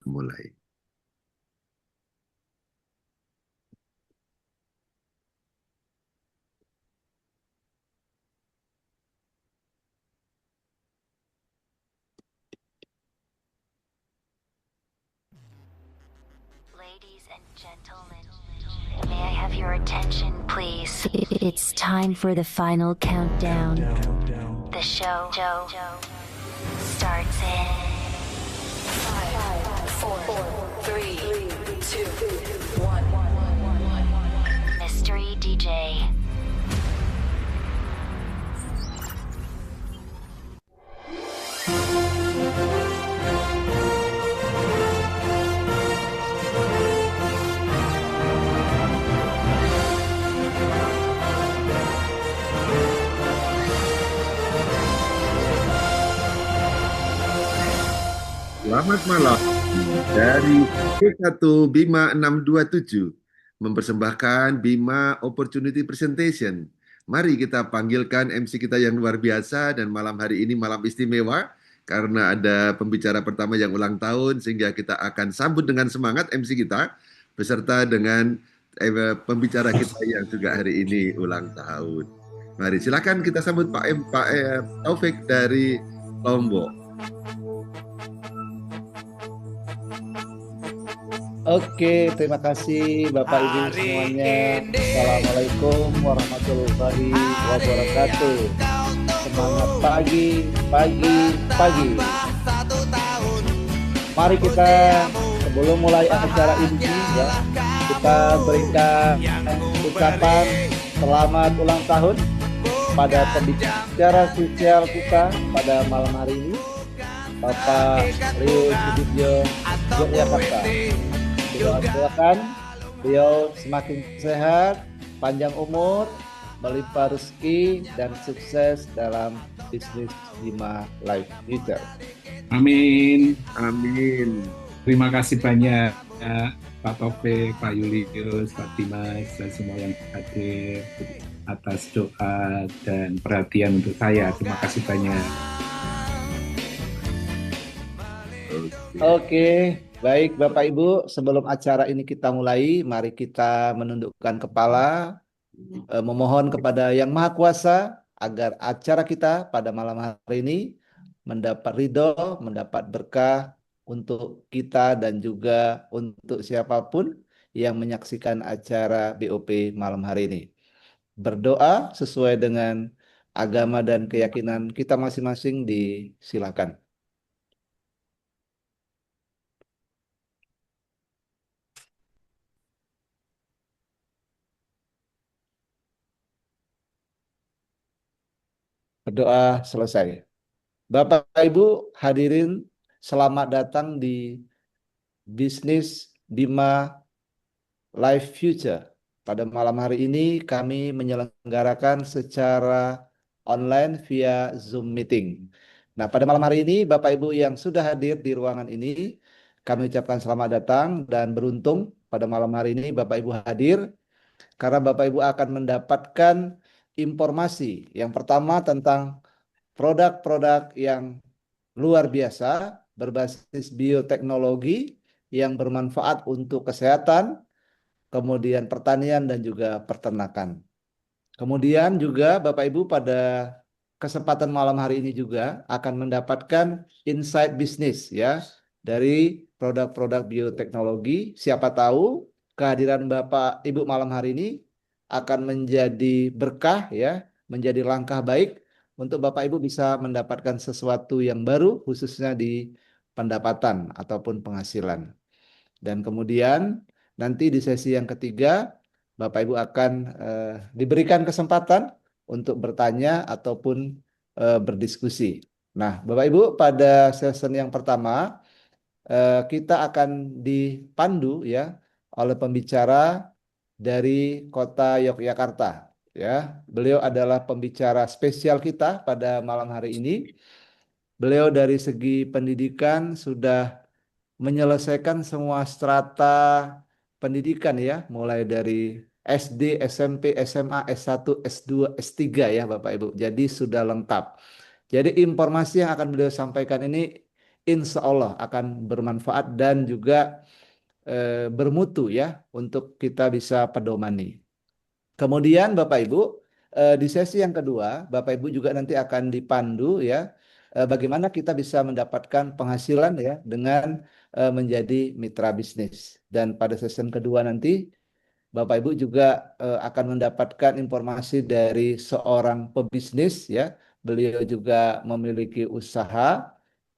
mulai. Ladies and gentlemen, may I have your attention, please? It's time for the final countdown. The show starts in 5, 4, 3, 2, 1. Mystery DJ. Selamat malam dari P1 Bima 627 mempersembahkan Bima Opportunity Presentation. Mari kita panggilkan MC kita yang luar biasa dan malam hari ini malam istimewa karena ada pembicara pertama yang ulang tahun sehingga kita akan sambut dengan semangat MC kita beserta dengan pembicara kita yang juga hari ini ulang tahun. Mari silakan kita sambut Pak Taufik dari Lombok. Oke, terima kasih Bapak Ibu semuanya. Assalamualaikum warahmatullahi wabarakatuh. Semangat pagi. Mari kita sebelum mulai acara ini ya, kita berikan ucapan selamat ulang tahun pada pembicara spesial kita pada malam hari ini, Bapak Rio Sudibyo Yogyakarta. Doakan beliau semakin sehat, panjang umur, melimpah rezeki dan sukses dalam bisnis Bima Life Future. Amin. Amin. Terima kasih banyak Pak Taufik, Pak Julius, Pak Dimas, dan semua yang hadir atas doa dan perhatian untuk saya. Terima kasih banyak. Oke, baik Bapak Ibu, sebelum acara ini kita mulai, mari kita menundukkan kepala, memohon kepada Yang Maha Kuasa agar acara kita pada malam hari ini mendapat ridho, mendapat berkah untuk kita dan juga untuk siapapun yang menyaksikan acara BOP malam hari ini. Berdoa sesuai dengan agama dan keyakinan kita masing-masing, disilakan. Berdoa selesai. Bapak Ibu hadirin, selamat datang di bisnis Bima Life Future. Pada malam hari ini kami menyelenggarakan secara online via Zoom meeting. Nah, pada malam hari ini Bapak Ibu yang sudah hadir di ruangan ini, kami ucapkan selamat datang dan beruntung pada malam hari ini Bapak Ibu hadir karena Bapak Ibu akan mendapatkan informasi yang pertama tentang produk-produk yang luar biasa berbasis bioteknologi yang bermanfaat untuk kesehatan, kemudian pertanian dan juga peternakan. Kemudian juga Bapak Ibu pada kesempatan malam hari ini juga akan mendapatkan insight bisnis ya dari produk-produk bioteknologi. Siapa tahu kehadiran Bapak Ibu malam hari ini akan menjadi berkah ya, menjadi langkah baik untuk Bapak Ibu bisa mendapatkan sesuatu yang baru khususnya di pendapatan ataupun penghasilan. Dan kemudian nanti di sesi yang ketiga Bapak Ibu akan diberikan kesempatan untuk bertanya ataupun berdiskusi. Nah, Bapak Ibu pada season yang pertama kita akan dipandu ya oleh pembicara dari Kota Yogyakarta. Ya, beliau adalah pembicara spesial kita pada malam hari ini. Beliau dari segi pendidikan sudah menyelesaikan semua strata pendidikan ya, mulai dari SD, SMP, SMA, S1, S2, S3 ya Bapak Ibu. Jadi sudah lengkap. Jadi informasi yang akan beliau sampaikan ini insya Allah akan bermanfaat dan juga bermutu ya untuk kita bisa pedomani. Kemudian Bapak Ibu, di sesi yang kedua, Bapak Ibu juga nanti akan dipandu ya, bagaimana kita bisa mendapatkan penghasilan ya dengan menjadi mitra bisnis. Dan pada sesi yang kedua nanti, Bapak Ibu juga akan mendapatkan informasi dari seorang pebisnis ya. Beliau juga memiliki usaha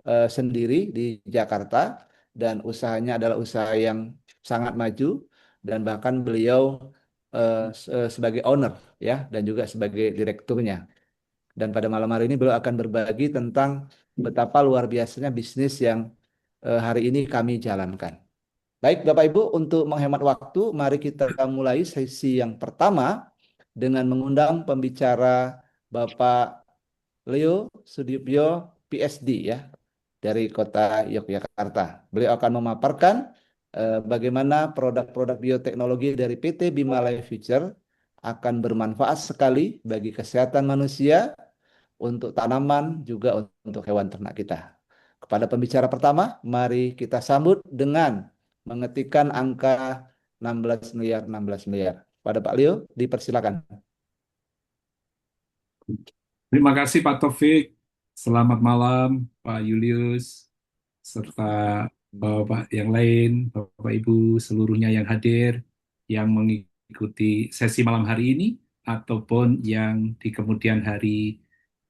sendiri di Jakarta dan usahanya adalah usaha yang sangat maju dan bahkan beliau sebagai owner ya dan juga sebagai direkturnya. Dan pada malam hari ini beliau akan berbagi tentang betapa luar biasanya bisnis yang hari ini kami jalankan. Baik, Bapak Ibu, untuk menghemat waktu, mari kita mulai sesi yang pertama dengan mengundang pembicara Bapak Leo Sudibyo, PSD ya, dari kota Yogyakarta. Beliau akan memaparkan bagaimana produk-produk bioteknologi dari PT Bima Life Future akan bermanfaat sekali bagi kesehatan manusia, untuk tanaman, juga untuk hewan ternak kita. Kepada pembicara pertama, mari kita sambut dengan mengetikkan angka 16 miliar, 16 miliar. Pada Pak Leo, dipersilakan. Terima kasih Pak Taufik. Selamat malam Pak Julius serta Bapak yang lain, Bapak Ibu seluruhnya yang hadir, yang mengikuti sesi malam hari ini ataupun yang di kemudian hari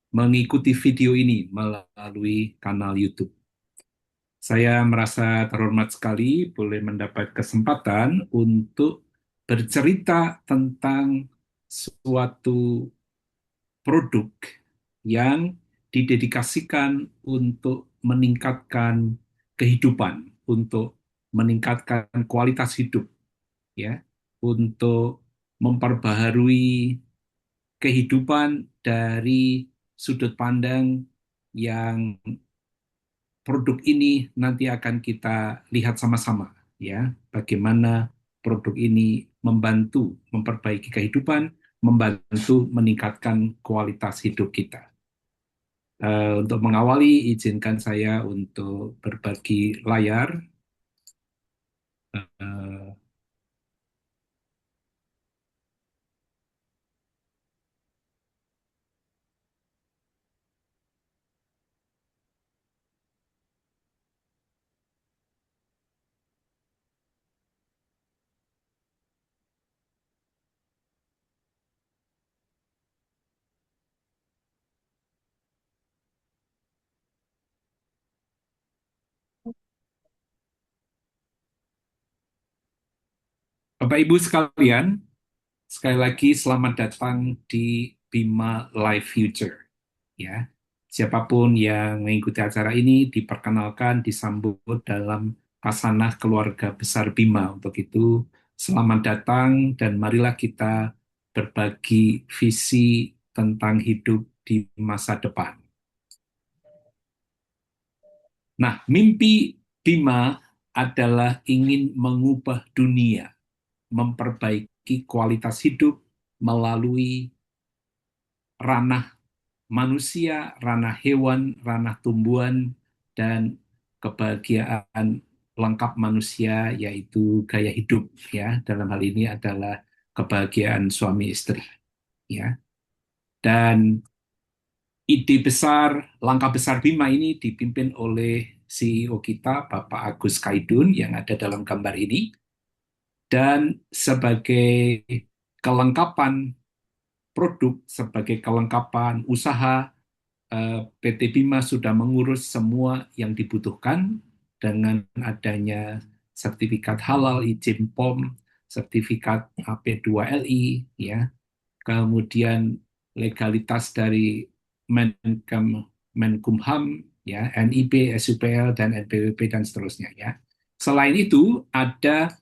mengikuti video ini melalui kanal YouTube. Saya merasa terhormat sekali boleh mendapat kesempatan untuk bercerita tentang suatu produk yang didedikasikan untuk meningkatkan kehidupan, untuk meningkatkan kualitas hidup, ya, untuk memperbaharui kehidupan dari sudut pandang yang produk ini nanti akan kita lihat sama-sama, ya, bagaimana produk ini membantu memperbaiki kehidupan, membantu meningkatkan kualitas hidup kita. Untuk mengawali, izinkan saya untuk berbagi layar. Eh, Bapak Ibu sekalian, sekali lagi selamat datang di Bima Life Future. Ya, siapapun yang mengikuti acara ini diperkenalkan, disambut dalam kasanah keluarga besar Bima. Untuk itu, selamat datang dan marilah kita berbagi visi tentang hidup di masa depan. Nah, mimpi Bima adalah ingin mengubah dunia, memperbaiki kualitas hidup melalui ranah manusia, ranah hewan, ranah tumbuhan, dan kebahagiaan lengkap manusia yaitu gaya hidup, ya, dalam hal ini adalah kebahagiaan suami istri, ya. Dan ide besar, langkah besar Bima ini dipimpin oleh CEO kita Bapak Agus Kaidun yang ada dalam gambar ini, dan sebagai kelengkapan produk, sebagai kelengkapan usaha, PT Bima sudah mengurus semua yang dibutuhkan dengan adanya sertifikat halal, izin POM, sertifikat AP2LI, ya, kemudian legalitas dari Menkumham, ya, NIB, SUPL, dan NPWP, dan seterusnya, ya. Selain itu, ada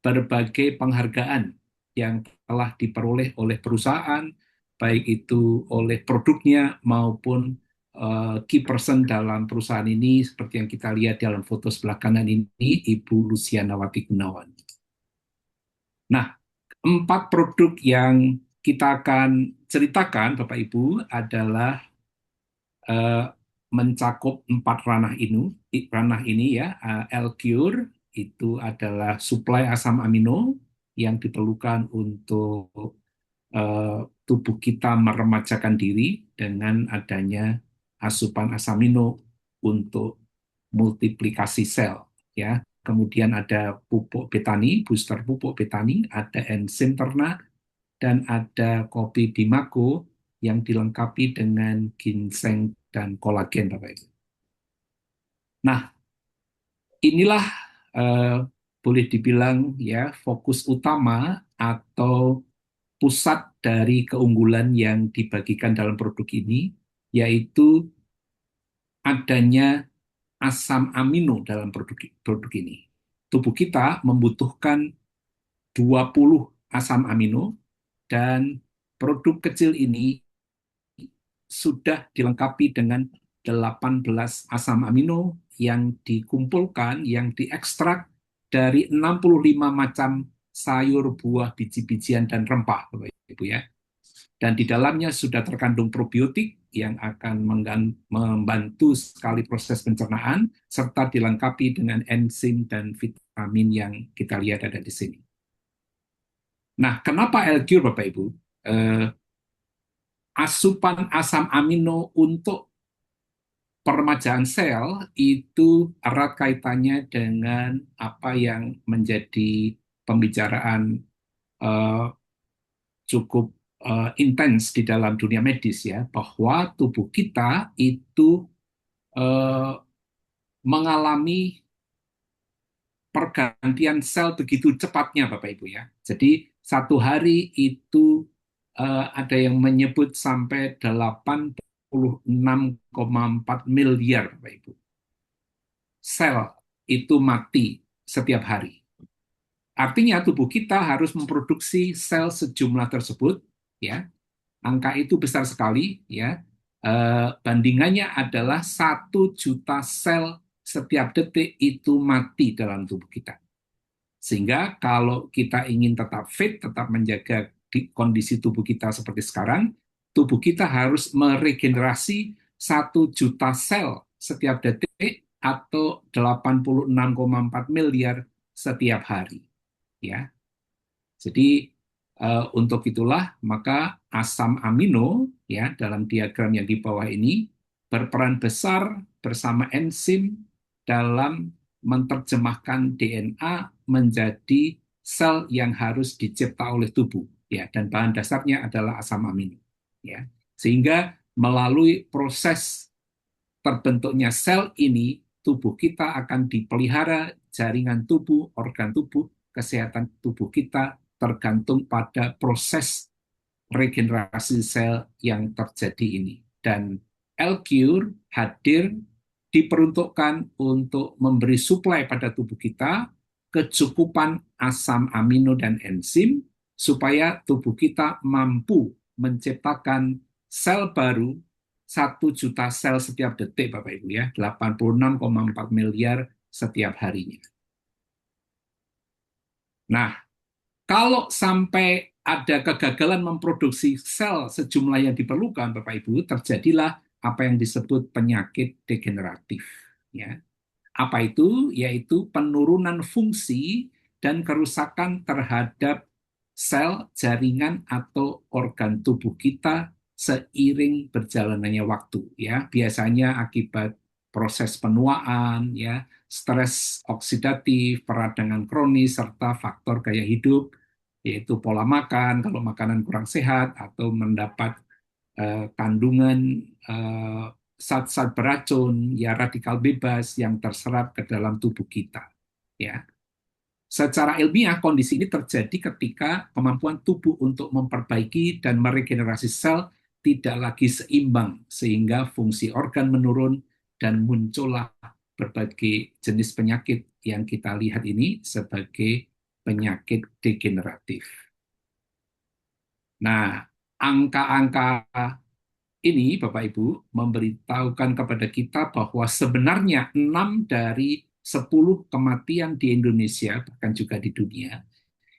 berbagai penghargaan yang telah diperoleh oleh perusahaan, baik itu oleh produknya maupun key person dalam perusahaan ini, seperti yang kita lihat dalam foto sebelah kanan ini, Ibu Lucianawati Gunawan. Nah, 4 produk yang kita akan ceritakan, Bapak Ibu, adalah mencakup 4 ranah ini ya. L-Cure itu adalah suplai asam amino yang diperlukan untuk tubuh kita meremajakan diri dengan adanya asupan asam amino untuk multiplikasi sel ya. Kemudian ada pupuk betani, booster pupuk betani, ada enzim ternak, dan ada kopi Bimako yang dilengkapi dengan ginseng dan kolagen, Bapak Ibu. Nah, inilah boleh dibilang ya fokus utama atau pusat dari keunggulan yang dibagikan dalam produk ini, yaitu adanya asam amino dalam produk ini. Tubuh kita membutuhkan 20 asam amino dan produk kecil ini sudah dilengkapi dengan 18 asam amino yang dikumpulkan, yang diekstrak dari 65 macam sayur, buah, biji-bijian, dan rempah, Bapak Ibu ya. Dan di dalamnya sudah terkandung probiotik yang akan membantu sekali proses pencernaan, serta dilengkapi dengan enzim dan vitamin yang kita lihat ada di sini. Nah, kenapa L-Cure, Bapak Ibu? Asupan asam amino untuk peremajaan sel itu erat kaitannya dengan apa yang menjadi pembicaraan cukup intens di dalam dunia medis ya, bahwa tubuh kita itu mengalami pergantian sel begitu cepatnya, Bapak Ibu ya. Jadi satu hari itu ada yang menyebut sampai 86,4 miliar, Bapak Ibu. Sel itu mati setiap hari. Artinya tubuh kita harus memproduksi sel sejumlah tersebut, ya. Angka itu besar sekali, ya. Bandingannya adalah 1 juta sel setiap detik itu mati dalam tubuh kita. Sehingga kalau kita ingin tetap fit, tetap menjaga kondisi tubuh kita seperti sekarang, tubuh kita harus meregenerasi 1 juta sel setiap detik atau 86,4 miliar setiap hari. Ya, jadi untuk itulah maka asam amino ya dalam diagram yang di bawah ini berperan besar bersama enzim dalam menerjemahkan DNA menjadi sel yang harus dicipta oleh tubuh ya, dan bahan dasarnya adalah asam amino ya, sehingga melalui proses terbentuknya sel ini tubuh kita akan dipelihara, jaringan tubuh, organ tubuh, kesehatan tubuh kita tergantung pada proses regenerasi sel yang terjadi ini. Dan L-Cure hadir diperuntukkan untuk memberi suplai pada tubuh kita kecukupan asam amino dan enzim supaya tubuh kita mampu menciptakan sel baru 1 juta sel setiap detik, Bapak Ibu ya, 86,4 miliar setiap harinya. Nah, kalau sampai ada kegagalan memproduksi sel sejumlah yang diperlukan, Bapak Ibu, terjadilah apa yang disebut penyakit degeneratif. Ya. Apa itu? Yaitu penurunan fungsi dan kerusakan terhadap sel, jaringan, atau organ tubuh kita seiring berjalannya waktu. Ya, biasanya akibat proses penuaan, ya, stres oksidatif, peradangan kronis, serta faktor gaya hidup, yaitu pola makan, kalau makanan kurang sehat, atau mendapat kandungan zat-zat beracun, ya radikal bebas yang terserap ke dalam tubuh kita. Ya. Secara ilmiah, kondisi ini terjadi ketika kemampuan tubuh untuk memperbaiki dan meregenerasi sel tidak lagi seimbang, sehingga fungsi organ menurun dan muncullah berbagai jenis penyakit yang kita lihat ini sebagai penyakit degeneratif. Nah, angka-angka ini, Bapak Ibu, memberitahukan kepada kita bahwa sebenarnya 6 dari 10 kematian di Indonesia, bahkan juga di dunia,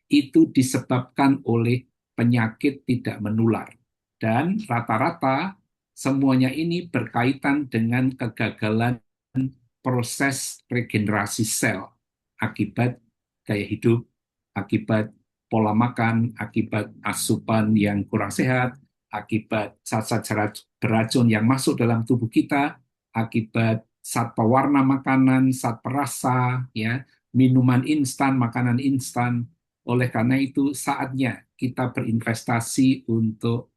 itu disebabkan oleh penyakit tidak menular. Dan rata-rata semuanya ini berkaitan dengan kegagalan proses regenerasi sel akibat gaya hidup, akibat pola makan, akibat asupan yang kurang sehat, akibat zat-zat beracun yang masuk dalam tubuh kita, akibat zat pewarna makanan, zat perasa, ya, minuman instan, makanan instan. Oleh karena itu, saatnya kita berinvestasi untuk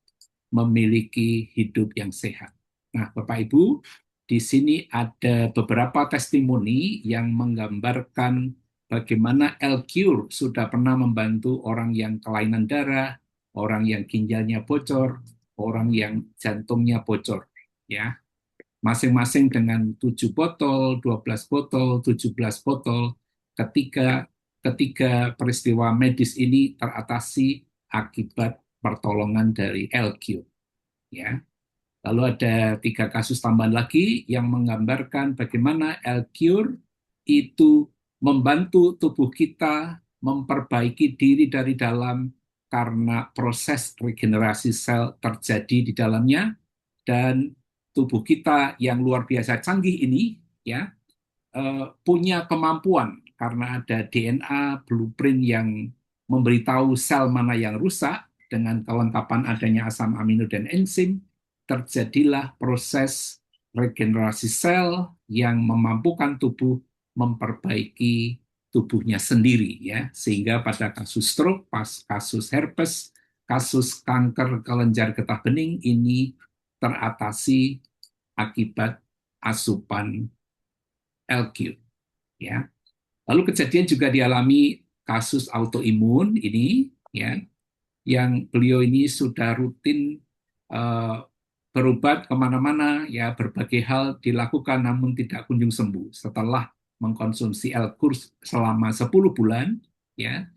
memiliki hidup yang sehat. Nah, Bapak Ibu, di sini ada beberapa testimoni yang menggambarkan bagaimana L-Cure sudah pernah membantu orang yang kelainan darah, orang yang ginjalnya bocor, orang yang jantungnya bocor, ya. Masing-masing dengan 7 botol, 12 botol, 17 botol, ketika ketiga peristiwa medis ini teratasi akibat pertolongan dari L-Cure, ya. Lalu ada 3 kasus tambahan lagi yang menggambarkan bagaimana L-Cure itu membantu tubuh kita memperbaiki diri dari dalam karena proses regenerasi sel terjadi di dalamnya, dan tubuh kita yang luar biasa canggih ini, ya, punya kemampuan karena ada DNA blueprint yang memberitahu sel mana yang rusak. Dengan kelengkapan adanya asam amino dan enzim, terjadilah proses regenerasi sel yang memampukan tubuh memperbaiki tubuhnya sendiri, ya, sehingga pada kasus stroke, kasus herpes, kasus kanker kelenjar getah bening ini teratasi akibat asupan L-Cure, ya. Lalu kejadian juga dialami kasus autoimun ini, ya, yang beliau ini sudah rutin berobat kemana-mana, ya, berbagai hal dilakukan namun tidak kunjung sembuh. Setelah mengkonsumsi L-Cure selama 10 bulan, ya,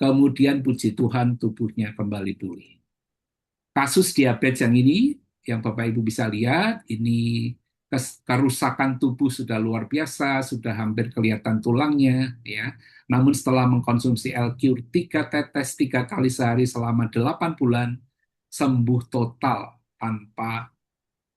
kemudian puji Tuhan tubuhnya kembali pulih. Kasus diabetes yang ini, yang Bapak Ibu bisa lihat, ini kerusakan tubuh sudah luar biasa, sudah hampir kelihatan tulangnya, ya. Namun setelah mengkonsumsi L-Cure 3 tetes 3 kali sehari selama 8 bulan, sembuh total tanpa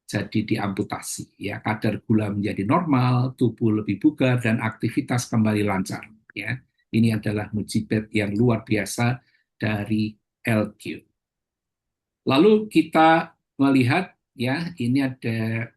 jadi diamputasi, ya. Kadar gula menjadi normal, tubuh lebih bugar dan aktivitas kembali lancar, ya. Ini adalah mujizat yang luar biasa dari L-Cure. Lalu kita melihat, ya, ini ada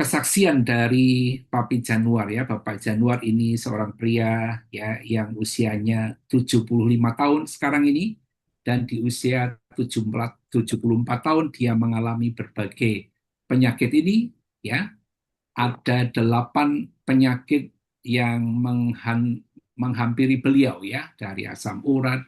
kesaksian dari Papi Januar, ya. Bapak Januar ini seorang pria, ya, yang usianya 75 tahun sekarang ini, dan di usia 74 tahun dia mengalami berbagai penyakit ini, ya. Ada 8 penyakit yang menghampiri beliau, ya, dari asam urat,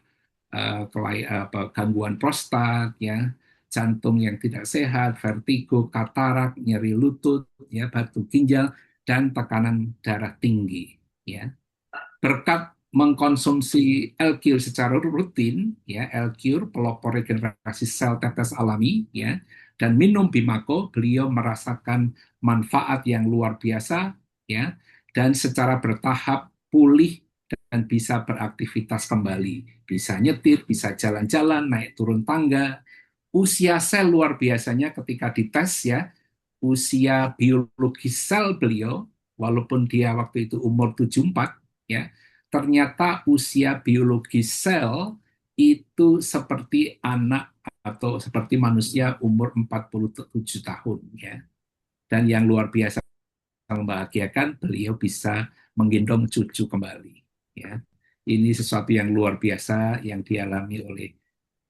gangguan prostat, ya, jantung yang tidak sehat, vertigo, katarak, nyeri lutut, ya, batu ginjal, dan tekanan darah tinggi, ya. Berkat mengkonsumsi L-Cure secara rutin, ya, L-Cure pelopor regenerasi sel tetes alami, ya, dan minum Bimako, beliau merasakan manfaat yang luar biasa, ya, dan secara bertahap pulih dan bisa beraktivitas kembali, bisa nyetir, bisa jalan-jalan, naik turun tangga. Usia sel luar biasanya ketika dites, ya, usia biologis sel beliau, walaupun dia waktu itu umur 74, ya, ternyata usia biologis sel itu seperti anak atau seperti manusia umur 47 tahun, ya. Dan yang luar biasa membahagiakan, beliau bisa menggendong cucu kembali, ya. Ini sesuatu yang luar biasa yang dialami oleh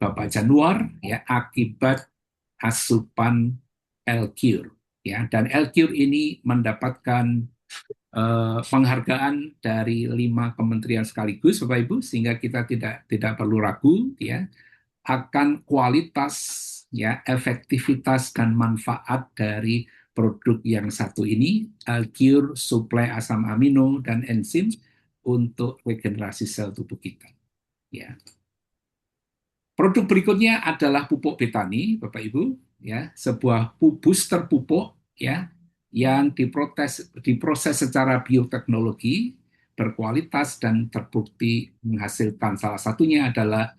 Bapak Januar, ya, akibat asupan L-Cure, ya. Dan L-Cure ini mendapatkan penghargaan dari 5 kementerian sekaligus, Bapak Ibu, sehingga kita tidak perlu ragu, ya, akan kualitas, ya, efektivitas dan manfaat dari produk yang satu ini, L-Cure suplai asam amino dan enzim untuk regenerasi sel tubuh kita, ya. Produk berikutnya adalah pupuk Betani, Bapak Ibu, ya, sebuah booster pupuk, ya, yang diproses secara bioteknologi berkualitas dan terbukti menghasilkan, salah satunya adalah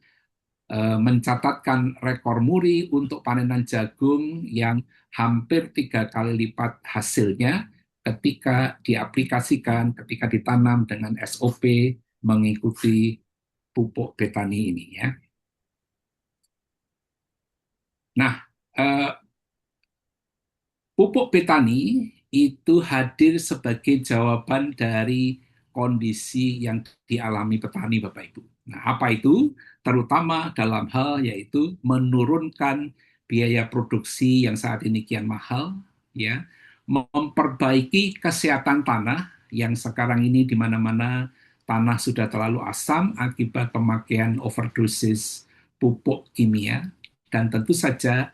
mencatatkan rekor muri untuk panenan jagung yang hampir 3 kali lipat hasilnya ketika diaplikasikan, ketika ditanam dengan SOP mengikuti pupuk Betani ini ya. Nah, pupuk Betani itu hadir sebagai jawaban dari kondisi yang dialami petani, Bapak Ibu. Nah, apa itu? Terutama dalam hal yaitu menurunkan biaya produksi yang saat ini kian mahal, ya, memperbaiki kesehatan tanah yang sekarang ini di mana-mana tanah sudah terlalu asam akibat pemakaian overdosis pupuk kimia, dan tentu saja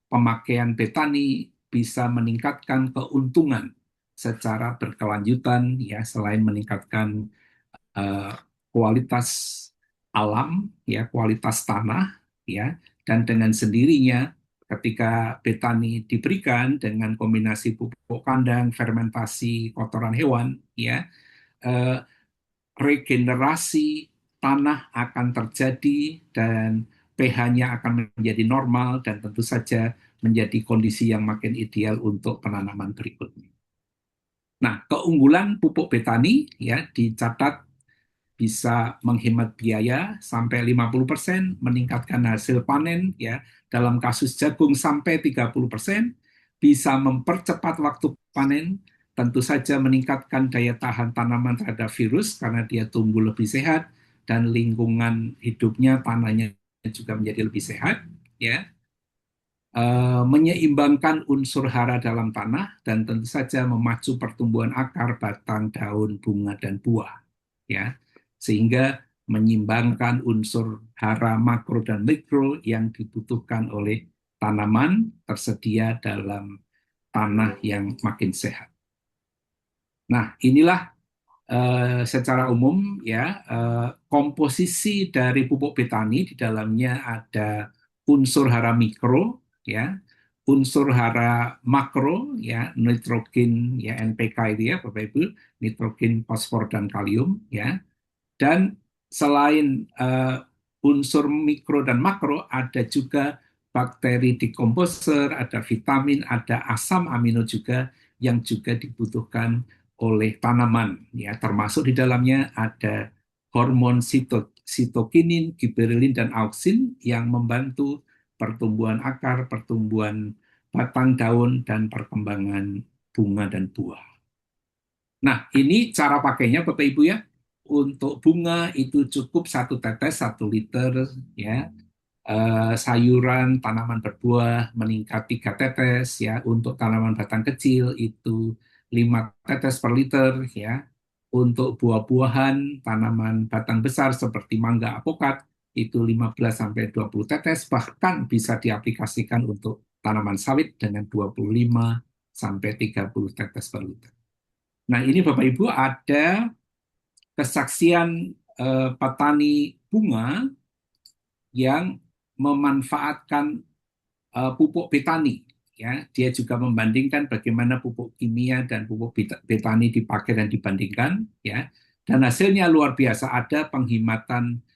pemakaian Betani bisa meningkatkan keuntungan secara berkelanjutan ya, selain meningkatkan uh, kualitas alam ya, kualitas tanah ya, dan dengan sendirinya ketika Betani diberikan dengan kombinasi pupuk kandang, fermentasi kotoran hewan ya, uh, regenerasi tanah akan terjadi dan pH-nya akan menjadi normal dan tentu saja menjadi kondisi yang makin ideal untuk penanaman berikutnya. Nah, keunggulan pupuk Betani ya dicatat bisa menghemat biaya sampai 50%, meningkatkan hasil panen ya, dalam kasus jagung sampai 30%, bisa mempercepat waktu panen, tentu saja meningkatkan daya tahan tanaman terhadap virus karena dia tumbuh lebih sehat dan lingkungan hidupnya tanahnya juga menjadi lebih sehat ya. Menyeimbangkan unsur hara dalam tanah dan tentu saja memacu pertumbuhan akar, batang, daun, bunga dan buah ya, sehingga menyeimbangkan unsur hara makro dan mikro yang dibutuhkan oleh tanaman tersedia dalam tanah yang makin sehat. Nah, inilah secara umum ya komposisi dari pupuk Betani. Di dalamnya ada unsur hara mikro ya, unsur hara makro ya, nitrogen ya, NPK itu ya Bapak Ibu, nitrogen, fosfor dan kalium ya. Dan selain unsur mikro dan makro, ada juga bakteri decomposer, ada vitamin, ada asam amino juga yang juga dibutuhkan oleh tanaman ya, termasuk di dalamnya ada hormon sitokinin, giberelin dan auksin yang membantu pertumbuhan akar, pertumbuhan batang, daun dan perkembangan bunga dan buah. Nah, ini cara pakainya Bapak Ibu ya. Untuk bunga itu cukup 1 tetes 1 liter ya. Sayuran, tanaman berbuah meningkat 3 tetes ya. Untuk tanaman batang kecil itu 5 tetes per liter ya. Untuk buah-buahan, tanaman batang besar seperti mangga, alpukat itu 15 sampai 20 tetes, bahkan bisa diaplikasikan untuk tanaman sawit dengan 25 sampai 30 tetes per liter. Nah, ini Bapak Ibu ada kesaksian petani bunga yang memanfaatkan pupuk Betani ya. Dia juga membandingkan bagaimana pupuk kimia dan pupuk Betani dipakai dan dibandingkan ya. Dan hasilnya luar biasa, ada penghematan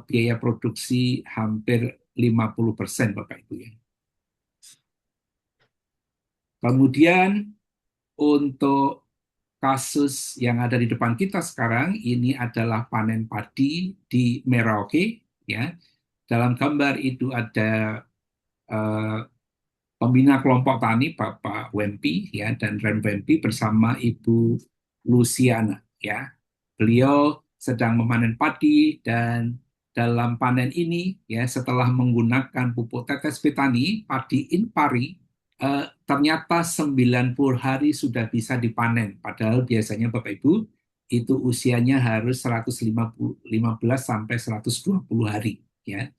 biaya produksi hampir 50% Bapak Ibu ya. Kemudian untuk kasus yang ada di depan kita sekarang ini adalah panen padi di Merauke ya. Dalam gambar itu ada pembina kelompok tani Bapak Wempi ya, dan Rem Wempi bersama Ibu Luciana ya. Beliau sedang memanen padi dan dalam panen ini ya, setelah menggunakan pupuk tetes Betani, padi Inpari ternyata 90 hari sudah bisa dipanen. Padahal biasanya Bapak Ibu itu usianya harus 115 sampai 120 hari ya.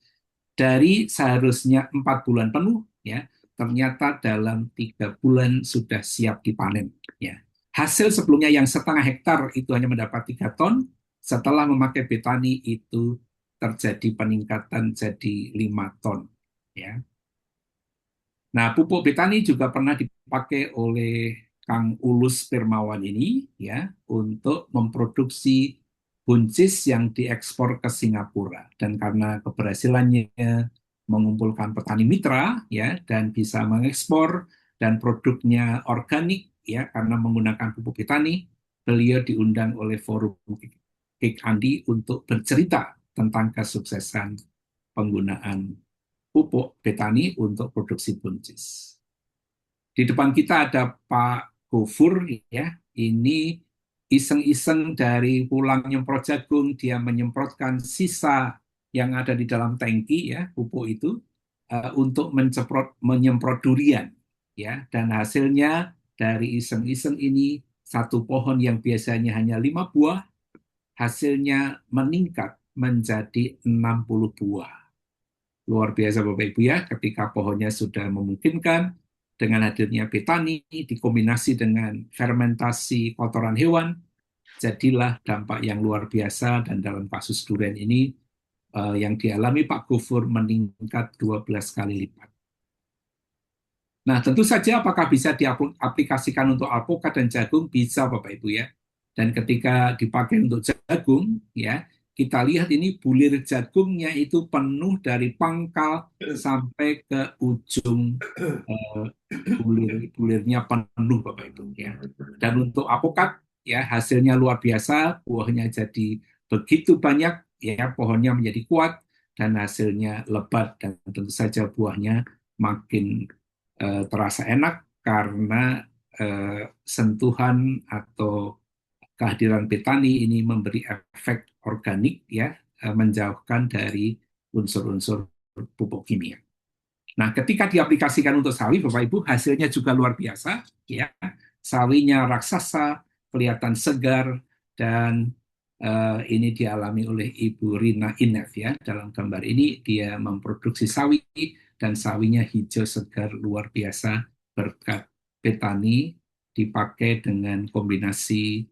Dari seharusnya 4 bulan penuh ya, ternyata dalam 3 bulan sudah siap dipanen ya. Hasil sebelumnya yang setengah hektar itu hanya mendapat 3 ton, setelah memakai Betani itu terjadi peningkatan jadi 5 ton ya. Nah, pupuk Betani juga pernah dipakai oleh Kang Ulus Firmawan ini ya untuk memproduksi buncis yang diekspor ke Singapura. Dan karena keberhasilannya mengumpulkan petani mitra ya dan bisa mengekspor dan produknya organik ya karena menggunakan pupuk petani, beliau diundang oleh Forum Kik Andi untuk bercerita tentang kesuksesan penggunaan pupuk petani untuk produksi buncis. Di depan kita ada Pak Gofur ya, ini iseng-iseng dari pulang nyemprot jagung, dia menyemprotkan sisa yang ada di dalam tangki ya, pupuk itu untuk menyemprot durian ya, dan hasilnya dari iseng-iseng ini satu pohon yang biasanya hanya 5 buah, hasilnya meningkat menjadi 60 buah. Luar biasa Bapak Ibu ya, ketika pohonnya sudah memungkinkan, dengan hadirnya petani dikombinasi dengan fermentasi kotoran hewan, jadilah dampak yang luar biasa. Dan dalam kasus durian ini yang dialami Pak Gofur meningkat 12 kali lipat. Nah, tentu saja apakah bisa diaplikasikan untuk alpukat dan jagung? Bisa Bapak Ibu ya. Dan ketika dipakai untuk jagung ya, kita lihat ini bulir jagungnya itu penuh dari pangkal sampai ke ujung bulir-bulirnya penuh Bapak Ibu ya. Dan untuk alpukat ya hasilnya luar biasa, buahnya jadi begitu banyak ya, pohonnya menjadi kuat dan hasilnya lebat dan tentu saja buahnya makin terasa enak karena sentuhan atau kehadiran petani ini memberi efek organik ya, menjauhkan dari unsur-unsur pupuk kimia. Nah, ketika diaplikasikan untuk sawi, Bapak Ibu, hasilnya juga luar biasa ya. Sawinya raksasa, kelihatan segar dan ini dialami oleh Ibu Rina Inef ya. Dalam gambar ini dia memproduksi sawi dan sawinya hijau segar luar biasa berkat petani dipakai dengan kombinasi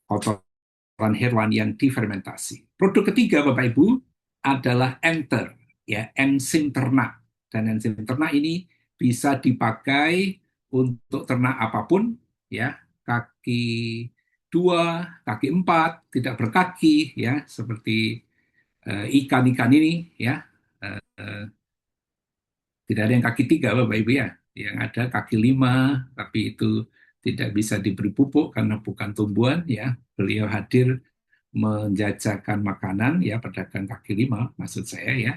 kotoran hewan yang difermentasi. Produk ketiga Bapak Ibu adalah enter ya, enzim ternak. Dan enzim ternak ini bisa dipakai untuk ternak apapun ya, kaki 2, kaki 4, tidak berkaki ya, seperti ikan-ikan ini ya. Tidak ada yang kaki 3 Bapak Ibu ya, yang ada kaki 5, tapi itu tidak bisa diberi pupuk karena bukan tumbuhan ya. Beliau hadir menjajakan makanan ya, pedagang kaki 5 maksud saya ya.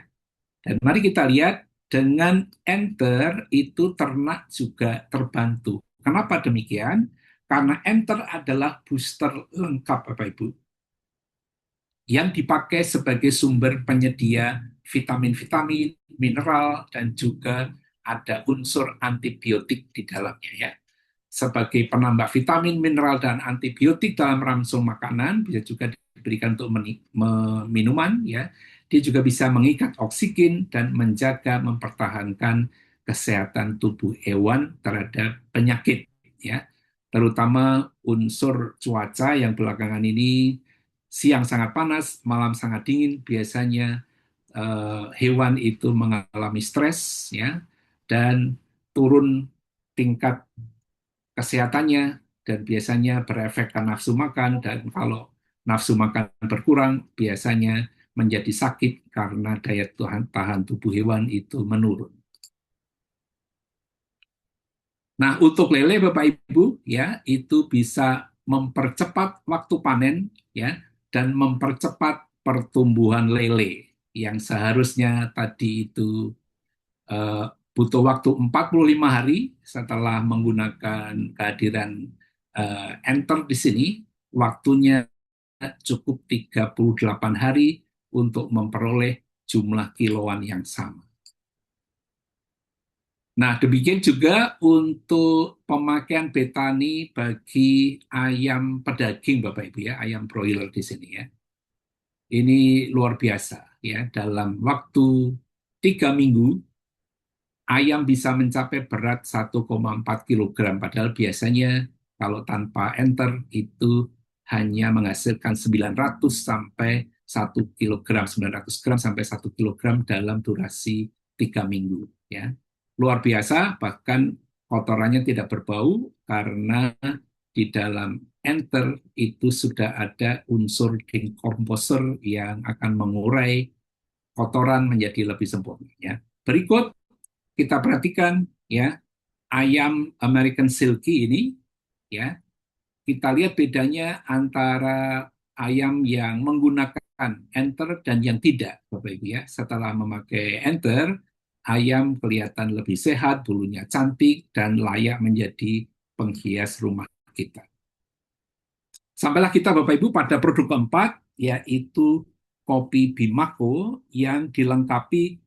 Dan mari kita lihat dengan enter itu ternak juga terbantu. Kenapa demikian? Karena enter adalah booster lengkap Bapak Ibu yang dipakai sebagai sumber penyedia vitamin-vitamin, mineral, dan juga ada unsur antibiotik di dalamnya ya. Sebagai penambah vitamin, mineral, dan antibiotik dalam ransum makanan, bisa juga diberikan untuk minuman ya. Dia juga bisa mengikat oksigen dan menjaga mempertahankan kesehatan tubuh hewan terhadap penyakit ya. Terutama unsur cuaca yang belakangan ini siang sangat panas, malam sangat dingin, biasanya hewan itu mengalami stres ya dan turun tingkat kesehatannya dan biasanya berefek ke nafsu makan, dan kalau nafsu makan berkurang biasanya menjadi sakit karena daya tahan tubuh hewan itu menurun. Nah, untuk lele Bapak Ibu ya, itu bisa mempercepat waktu panen ya dan mempercepat pertumbuhan lele yang seharusnya tadi itu butuh waktu 45 hari setelah menggunakan kehadiran enter di sini, waktunya cukup 38 hari untuk memperoleh jumlah kiloan yang sama. Nah, demikian juga untuk pemakaian betani bagi ayam pedaging Bapak Ibu ya, ayam broiler di sini ya. Ini luar biasa ya, dalam waktu 3 minggu ayam bisa mencapai berat 1,4 kg, padahal biasanya kalau tanpa enter itu hanya menghasilkan 900 sampai 1 kg, 900 gram sampai 1 kg dalam durasi 3 minggu ya. Luar biasa, bahkan kotorannya tidak berbau karena di dalam enter itu sudah ada unsur decomposer yang akan mengurai kotoran menjadi lebih sempurna. Ya. Berikut kita perhatikan ya ayam American Silky ini ya. Kita lihat bedanya antara ayam yang menggunakan enter dan yang tidak, Bapak Ibu ya. Setelah memakai enter, ayam kelihatan lebih sehat, bulunya cantik dan layak menjadi penghias rumah kita. Sampailah kita Bapak Ibu pada produk keempat, yaitu kopi Bimako yang dilengkapi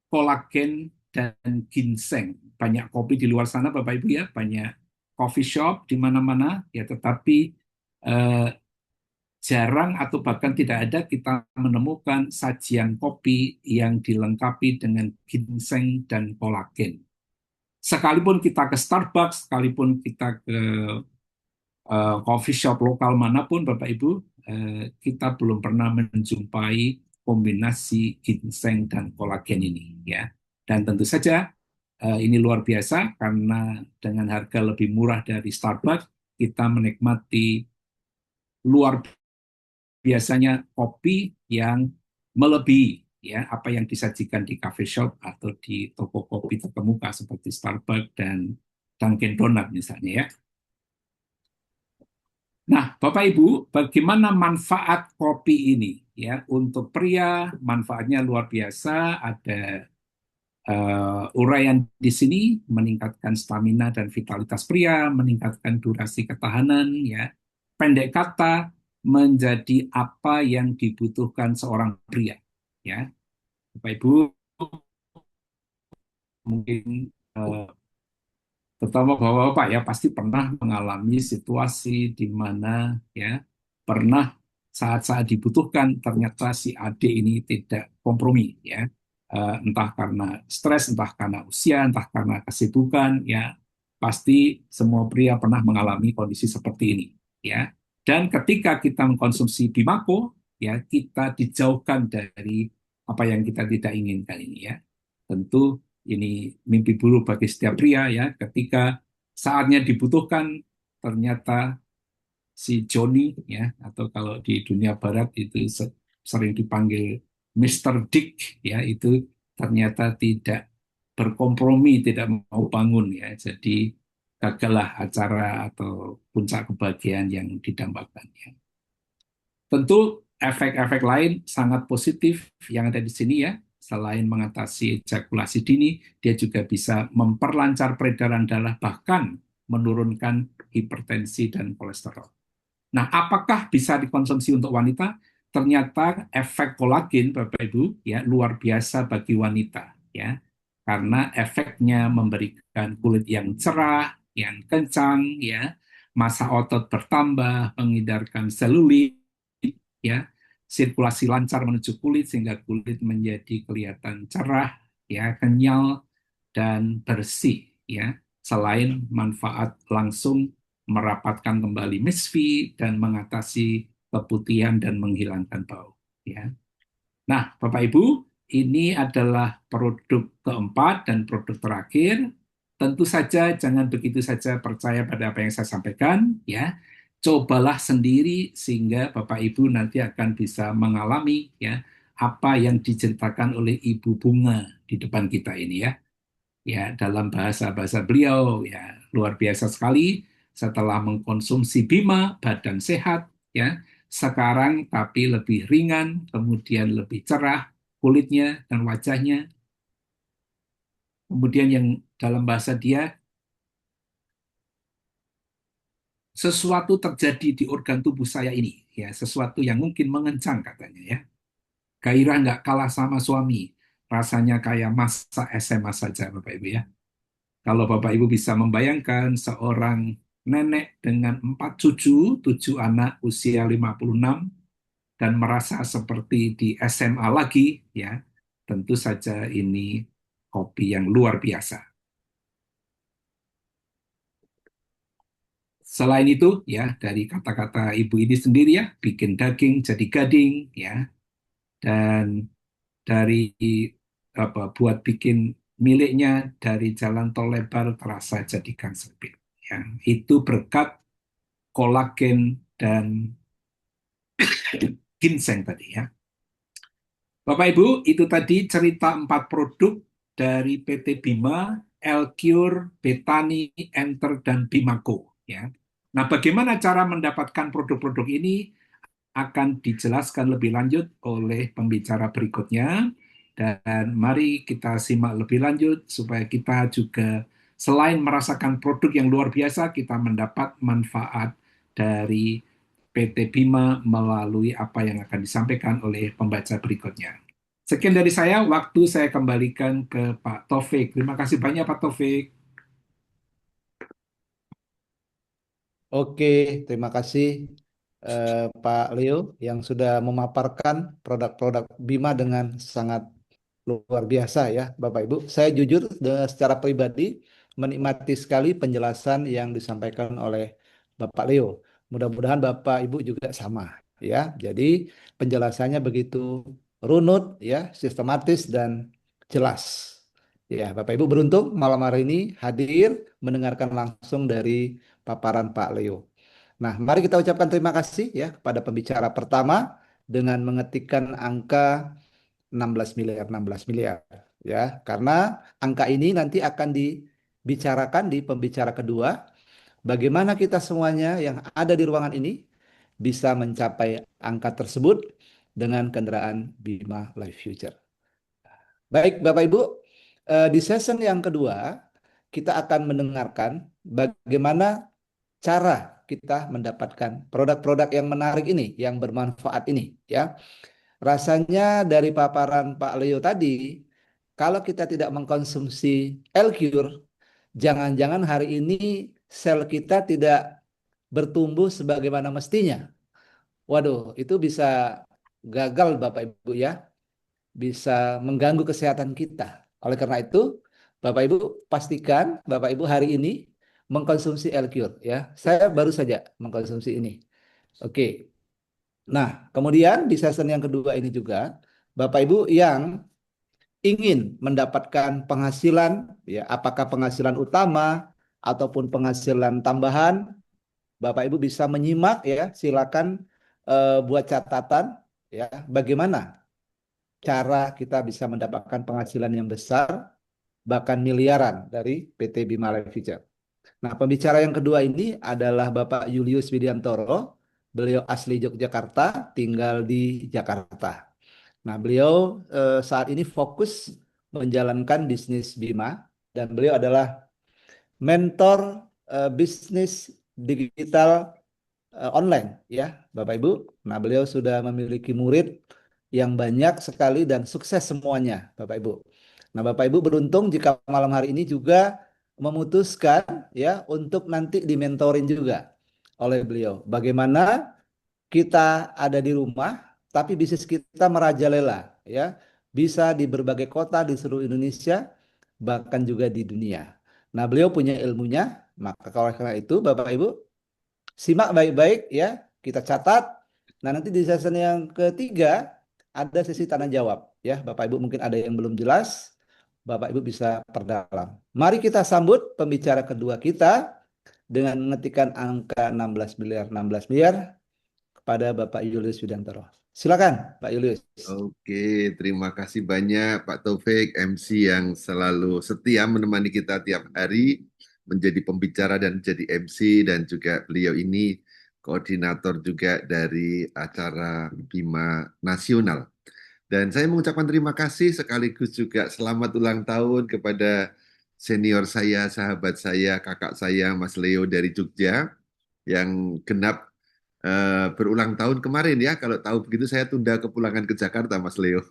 kolagen dan ginseng. Banyak kopi di luar sana Bapak Ibu ya, banyak coffee shop di mana-mana ya, tetapi eh, jarang atau bahkan tidak ada kita menemukan sajian kopi yang dilengkapi dengan ginseng dan kolagen. Sekalipun kita ke Starbucks, sekalipun kita ke coffee shop lokal manapun, Bapak Ibu, kita belum pernah menjumpai kombinasi ginseng dan kolagen ini, ya. Dan tentu saja ini luar biasa karena dengan harga lebih murah dari Starbucks, kita menikmati luar biasanya kopi yang melebihi ya apa yang disajikan di coffee shop atau di toko kopi terkemuka seperti Starbucks dan Dunkin' Donut misalnya ya. Nah, Bapak Ibu, bagaimana manfaat kopi ini ya untuk pria? Manfaatnya luar biasa. Ada uraian di sini meningkatkan stamina dan vitalitas pria, meningkatkan durasi ketahanan ya. Pendek kata, menjadi apa yang dibutuhkan seorang pria ya. Bapak Ibu mungkin terutama Bapak-bapak ya pasti pernah mengalami situasi di mana ya pernah saat-saat dibutuhkan ternyata si adik ini tidak kompromi ya. Entah karena stres, entah karena usia, entah karena kesibukan ya pasti semua pria pernah mengalami kondisi seperti ini ya. Dan ketika kita mengkonsumsi Bimako ya kita dijauhkan dari apa yang kita tidak inginkan ini ya. Tentu ini mimpi buruk bagi setiap pria ya ketika saatnya dibutuhkan ternyata si Johnny ya atau kalau di dunia barat itu sering dipanggil Mr. Dick ya itu ternyata tidak berkompromi, tidak mau bangun ya. Jadi gagallah acara atau puncak kebahagiaan yang didambakan ya. Tentu efek-efek lain sangat positif yang ada di sini ya. Selain mengatasi ejakulasi dini, dia juga bisa memperlancar peredaran darah bahkan menurunkan hipertensi dan kolesterol. Nah, apakah bisa dikonsumsi untuk wanita? Ternyata efek kolagen, Bapak Ibu, ya luar biasa bagi wanita, ya, karena efeknya memberikan kulit yang cerah, yang kencang, ya, massa otot bertambah, menghindarkan selulit, ya, sirkulasi lancar menuju kulit sehingga kulit menjadi kelihatan cerah, ya, kenyal dan bersih, ya. Selain manfaat langsung merapatkan kembali misfi dan mengatasi keputihan dan menghilangkan bau. Ya. Nah, Bapak Ibu, ini adalah produk keempat dan produk terakhir. Tentu saja jangan begitu saja percaya pada apa yang saya sampaikan, ya. Cobalah sendiri sehingga Bapak Ibu nanti akan bisa mengalami ya apa yang diceritakan oleh Ibu Bunga di depan kita ini ya. Ya, dalam bahasa-bahasa beliau ya luar biasa sekali setelah mengkonsumsi Bima badan sehat ya sekarang tapi lebih ringan kemudian lebih cerah kulitnya dan wajahnya kemudian yang dalam bahasa dia sesuatu terjadi di organ tubuh saya ini ya sesuatu yang mungkin mengencang katanya ya gairah nggak kalah sama suami rasanya kayak masa SMA saja Bapak Ibu ya. Kalau Bapak Ibu bisa membayangkan seorang nenek dengan 4 cucu, 7 anak usia 56, dan merasa seperti di SMA lagi, ya tentu saja ini kopi yang luar biasa. Selain itu, ya dari kata-kata ibu ini sendiri ya, bikin daging jadi gading, ya, dan dari buat bikin miliknya dari jalan tol lebar terasa jadi gang sempit. Ya, itu berkat kolagen, dan ginseng tadi ya. Bapak Ibu, itu tadi cerita 4 produk dari PT Bima, Elcure, Betani, Enter, dan Bimaco. Ya. Nah, bagaimana cara mendapatkan produk-produk ini akan dijelaskan lebih lanjut oleh pembicara berikutnya. Dan mari kita simak lebih lanjut supaya kita juga selain merasakan produk yang luar biasa, kita mendapat manfaat dari PT Bima melalui apa yang akan disampaikan oleh pembaca berikutnya. Sekian dari saya, waktu saya kembalikan ke Pak Taufik. Terima kasih banyak Pak Taufik. Oke, terima kasih Pak Leo yang sudah memaparkan produk-produk Bima dengan sangat luar biasa ya, Bapak Ibu. Saya jujur secara pribadi menikmati sekali penjelasan yang disampaikan oleh Bapak Leo. Mudah-mudahan Bapak Ibu juga sama ya. Jadi penjelasannya begitu runut ya, sistematis dan jelas. Ya, Bapak Ibu beruntung malam hari ini hadir mendengarkan langsung dari paparan Pak Leo. Nah, mari kita ucapkan terima kasih ya kepada pembicara pertama dengan mengetikkan angka 16 miliar, 16 miliar ya. Karena angka ini nanti akan dibicarakan di pembicara kedua, bagaimana kita semuanya yang ada di ruangan ini bisa mencapai angka tersebut dengan kendaraan Bima Life Future. Baik, Bapak Ibu, di session yang kedua kita akan mendengarkan bagaimana cara kita mendapatkan produk-produk yang menarik ini, yang bermanfaat ini, ya. Rasanya dari paparan Pak Leo tadi, kalau kita tidak mengkonsumsi L-Cure, jangan-jangan hari ini sel kita tidak bertumbuh sebagaimana mestinya. Waduh, itu bisa gagal Bapak Ibu ya, bisa mengganggu kesehatan kita. Oleh karena itu, Bapak Ibu pastikan Bapak Ibu hari ini mengkonsumsi L-Cure ya. Saya baru saja mengkonsumsi ini. Oke. Nah, kemudian di season yang kedua ini juga Bapak Ibu yang ingin mendapatkan penghasilan ya, apakah penghasilan utama ataupun penghasilan tambahan, Bapak Ibu bisa menyimak ya, silakan buat catatan ya, bagaimana cara kita bisa mendapatkan penghasilan yang besar bahkan miliaran dari PT Bima Life Future. Nah, pembicara yang kedua ini adalah Bapak Julius Widiantoro. Beliau asli Yogyakarta, tinggal di Jakarta. Nah, beliau saat ini fokus menjalankan bisnis Bima dan beliau adalah mentor bisnis digital online ya, Bapak Ibu. Nah, beliau sudah memiliki murid yang banyak sekali dan sukses semuanya, Bapak Ibu. Nah, Bapak Ibu beruntung jika malam hari ini juga memutuskan ya untuk nanti dimentorin juga oleh beliau. Bagaimana kita ada di rumah tapi bisnis kita merajalela ya, bisa di berbagai kota di seluruh Indonesia bahkan juga di dunia. Nah, beliau punya ilmunya, maka karena itu Bapak Ibu simak baik-baik ya, kita catat. Nah, nanti di season yang ketiga ada sesi tanya jawab ya. Bapak Ibu mungkin ada yang belum jelas, Bapak Ibu bisa perdalam. Mari kita sambut pembicara kedua kita dengan mengetikkan angka 16 miliar 16 miliar kepada Bapak Julius Widiantoro. Silakan Pak Julius. Oke, terima kasih banyak Pak Taufik, MC yang selalu setia menemani kita tiap hari, menjadi pembicara dan menjadi MC, dan juga beliau ini koordinator juga dari acara Bima Nasional. Dan saya mengucapkan terima kasih sekaligus juga selamat ulang tahun kepada senior saya, sahabat saya, kakak saya, Mas Leo dari Jogja, yang genap berulang tahun kemarin ya. Kalau tahu begitu saya tunda kepulangan ke Jakarta, Mas Leo.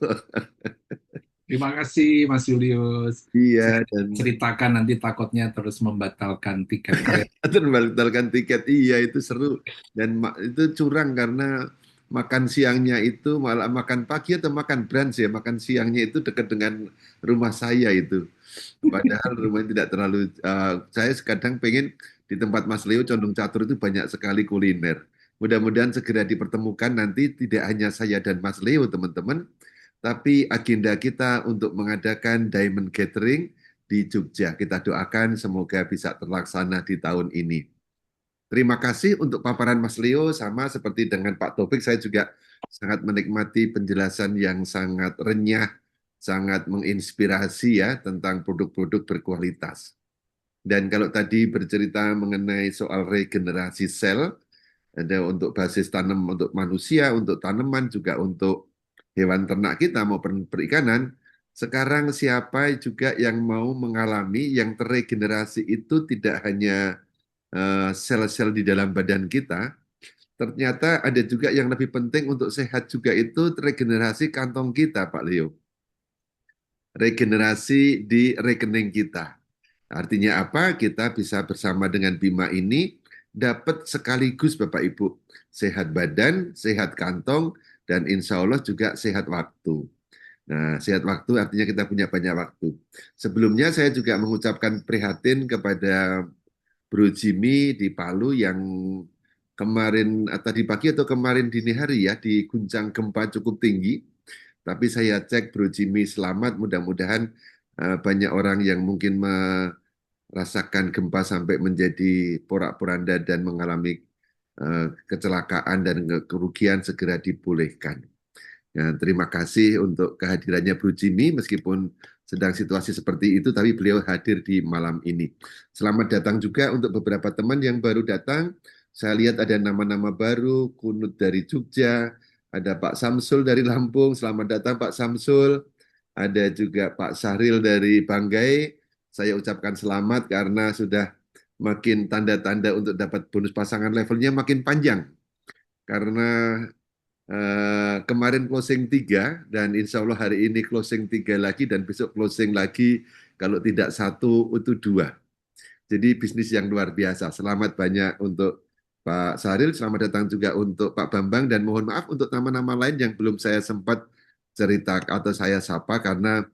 Terima kasih Mas Julius. Iya, Saya dan ceritakan nanti takutnya terus membatalkan tiket kereta. terbatalkan tiket. Iya, itu seru. Dan itu curang karena makan siangnya itu malah makan pagi atau makan brunch ya. Makan siangnya itu dekat dengan rumah saya itu. Padahal rumahnya tidak terlalu. Saya kadang pengen di tempat Mas Leo Condong Catur itu banyak sekali kuliner. Mudah-mudahan segera dipertemukan nanti tidak hanya saya dan Mas Leo teman-teman, tapi agenda kita untuk mengadakan Diamond Gathering di Jogja. Kita doakan semoga bisa terlaksana di tahun ini. Terima kasih untuk paparan Mas Leo, sama seperti dengan Pak Taufik, saya juga sangat menikmati penjelasan yang sangat renyah, sangat menginspirasi ya tentang produk-produk berkualitas. Dan kalau tadi bercerita mengenai soal regenerasi sel, ada untuk basis tanam untuk manusia, untuk tanaman, juga untuk hewan ternak kita maupun perikanan. Sekarang siapa juga yang mau mengalami yang terregenerasi itu tidak hanya sel-sel di dalam badan kita, ternyata ada juga yang lebih penting untuk sehat juga itu regenerasi kantong kita, Pak Leo. Regenerasi di rekening kita. Artinya apa? Kita bisa bersama dengan Bima ini dapat sekaligus Bapak Ibu sehat badan, sehat kantong, dan insya Allah juga sehat waktu. Nah, sehat waktu artinya kita punya banyak waktu. Sebelumnya saya juga mengucapkan prihatin kepada Bro Jimmy di Palu yang kemarin tadi pagi atau kemarin dini hari ya diguncang gempa cukup tinggi. Tapi saya cek Bro Jimmy selamat, mudah-mudahan banyak orang yang mungkin merasakan gempa sampai menjadi porak-poranda dan mengalami kecelakaan dan kerugian segera dipulihkan. Ya, terima kasih untuk kehadirannya Bro Jimmy, meskipun sedang situasi seperti itu, tapi beliau hadir di malam ini. Selamat datang juga untuk beberapa teman yang baru datang. Saya lihat ada nama-nama baru, Kunut dari Jogja, ada Pak Samsul dari Lampung, selamat datang Pak Samsul. Ada juga Pak Sahril dari Banggai. Saya ucapkan selamat karena sudah makin tanda-tanda untuk dapat bonus pasangan levelnya makin panjang. Karena kemarin closing 3 dan insya Allah hari ini closing 3 lagi dan besok closing lagi kalau tidak 1 itu 2. Jadi bisnis yang luar biasa. Selamat banyak untuk Pak Saril, selamat datang juga untuk Pak Bambang dan mohon maaf untuk nama-nama lain yang belum saya sempat cerita atau saya sapa karena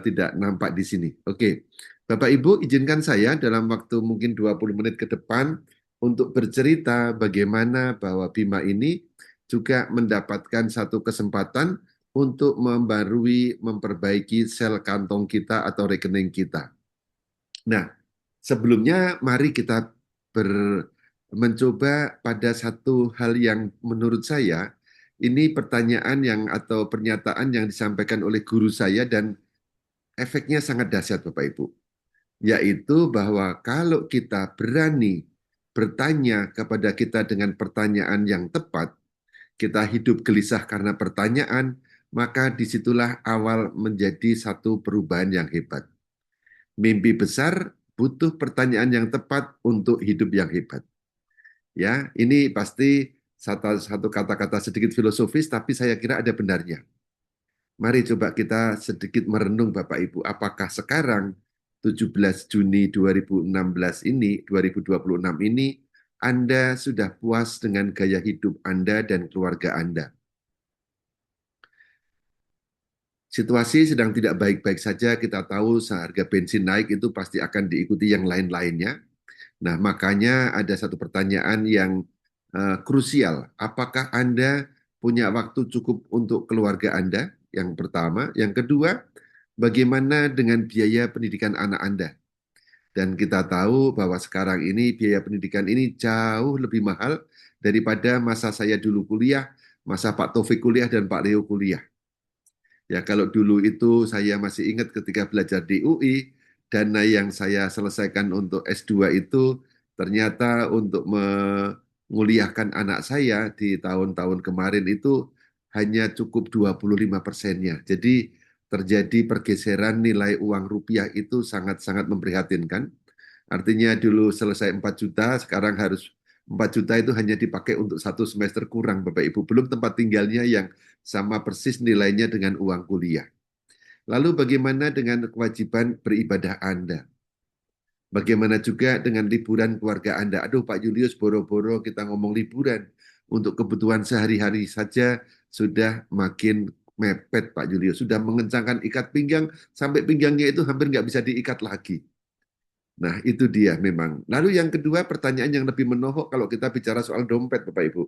tidak nampak di sini. Oke. Bapak Ibu, izinkan saya dalam waktu mungkin 20 menit ke depan untuk bercerita bagaimana bahwa Bima ini juga mendapatkan satu kesempatan untuk membarui, memperbaiki sel kantong kita atau rekening kita. Nah, sebelumnya mari kita mencoba pada satu hal yang menurut saya ini pertanyaan yang atau pernyataan yang disampaikan oleh guru saya dan efeknya sangat dahsyat Bapak Ibu. Yaitu bahwa kalau kita berani bertanya kepada kita dengan pertanyaan yang tepat, kita hidup gelisah karena pertanyaan, maka disitulah awal menjadi satu perubahan yang hebat. Mimpi besar butuh pertanyaan yang tepat untuk hidup yang hebat. Ya, ini pasti satu kata-kata sedikit filosofis, tapi saya kira ada benarnya. Mari coba kita sedikit merenung Bapak Ibu, apakah sekarang 17 Juni 2016 ini, 2026 ini, Anda sudah puas dengan gaya hidup Anda dan keluarga Anda? Situasi sedang tidak baik-baik saja, kita tahu seharga bensin naik itu pasti akan diikuti yang lain-lainnya. Nah, makanya ada satu pertanyaan yang krusial. Apakah Anda punya waktu cukup untuk keluarga Anda? Yang pertama. Yang kedua, bagaimana dengan biaya pendidikan anak Anda? Dan kita tahu bahwa sekarang ini biaya pendidikan ini jauh lebih mahal daripada masa saya dulu kuliah, masa Pak Taufik kuliah dan Pak Leo kuliah. Ya, kalau dulu itu saya masih ingat ketika belajar di UI, dana yang saya selesaikan untuk S2 itu ternyata untuk menguliahkan anak saya di tahun-tahun kemarin itu hanya cukup 25%-nya. Jadi terjadi pergeseran nilai uang rupiah itu sangat-sangat memprihatinkan. Artinya dulu selesai 4 juta, sekarang harus 4 juta itu hanya dipakai untuk 1 semester kurang, Bapak Ibu. Belum tempat tinggalnya yang sama persis nilainya dengan uang kuliah. Lalu bagaimana dengan kewajiban beribadah Anda? Bagaimana juga dengan liburan keluarga Anda? Aduh Pak Julius, boro-boro kita ngomong liburan. Untuk kebutuhan sehari-hari saja sudah makin mepet Pak Julius. Sudah mengencangkan ikat pinggang, sampai pinggangnya itu hampir nggak bisa diikat lagi. Nah, itu dia memang. Lalu yang kedua, pertanyaan yang lebih menohok kalau kita bicara soal dompet, Bapak Ibu.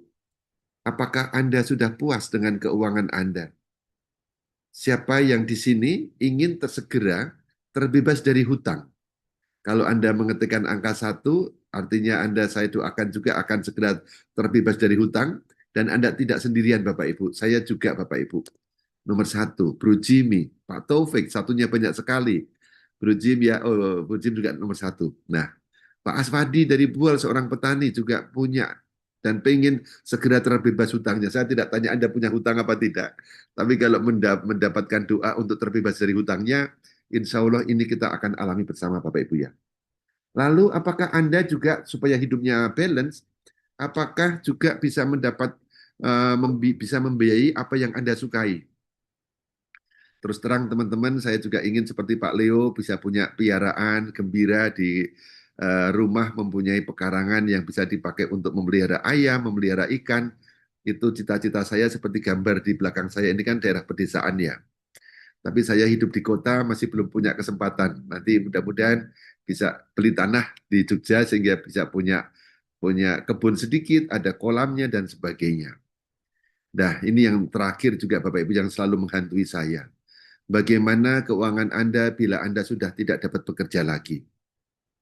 Apakah Anda sudah puas dengan keuangan Anda? Siapa yang di sini ingin tersegera terbebas dari hutang? Kalau Anda mengetikkan angka 1, artinya saya doakan juga akan segera terbebas dari hutang, dan Anda tidak sendirian Bapak Ibu. Saya juga Bapak Ibu. Nomor 1, Bro Jimmy, Pak Taufik, satunya banyak sekali. Bro Jim ya, oh, Bro Jim juga nomor 1. Nah, Pak Aswadi dari Bual, seorang petani juga punya dan pengen segera terbebas hutangnya. Saya tidak tanya Anda punya hutang apa tidak, tapi kalau mendapatkan doa untuk terbebas dari hutangnya, insya Allah ini kita akan alami bersama Bapak Ibu ya. Lalu apakah Anda juga supaya hidupnya balance, apakah juga bisa bisa membiayai apa yang Anda sukai? Terus terang teman-teman, saya juga ingin seperti Pak Leo bisa punya piaraan gembira di rumah, mempunyai pekarangan yang bisa dipakai untuk memelihara ayam, memelihara ikan. Itu cita-cita saya seperti gambar di belakang saya ini kan daerah pedesaan ya. Tapi saya hidup di kota masih belum punya kesempatan. Nanti mudah-mudahan bisa beli tanah di Jogja sehingga bisa punya kebun sedikit, ada kolamnya dan sebagainya. Nah, ini yang terakhir juga Bapak Ibu yang selalu menghantui saya. Bagaimana keuangan Anda bila Anda sudah tidak dapat bekerja lagi?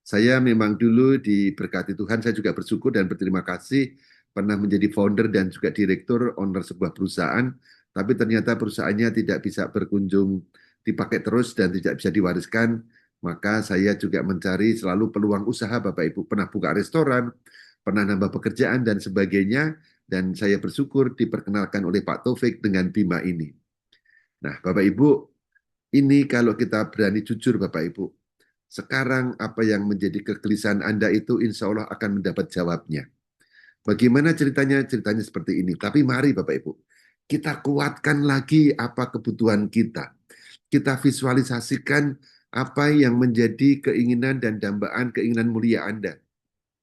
Saya memang dulu diberkati Tuhan, saya juga bersyukur dan berterima kasih pernah menjadi founder dan juga direktur owner sebuah perusahaan, tapi ternyata perusahaannya tidak bisa berkunjung dipakai terus dan tidak bisa diwariskan, maka saya juga mencari selalu peluang usaha Bapak Ibu, pernah buka restoran, pernah nambah pekerjaan dan sebagainya, dan saya bersyukur diperkenalkan oleh Pak Taufik dengan Bima ini. Nah, Bapak Ibu, ini kalau kita berani jujur Bapak Ibu, sekarang apa yang menjadi kegelisahan Anda itu insya Allah akan mendapat jawabnya. Bagaimana ceritanya? Ceritanya seperti ini. Tapi mari Bapak Ibu, kita kuatkan lagi apa kebutuhan kita. Kita visualisasikan apa yang menjadi keinginan dan dambaan keinginan mulia Anda.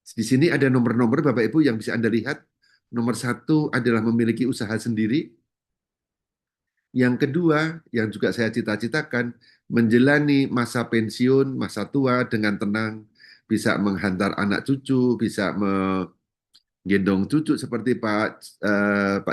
Di sini ada nomor-nomor Bapak Ibu yang bisa Anda lihat. Nomor 1 adalah memiliki usaha sendiri. Yang kedua, yang juga saya cita-citakan, menjalani masa pensiun, masa tua dengan tenang, bisa menghantar anak cucu, bisa menggendong cucu seperti Pak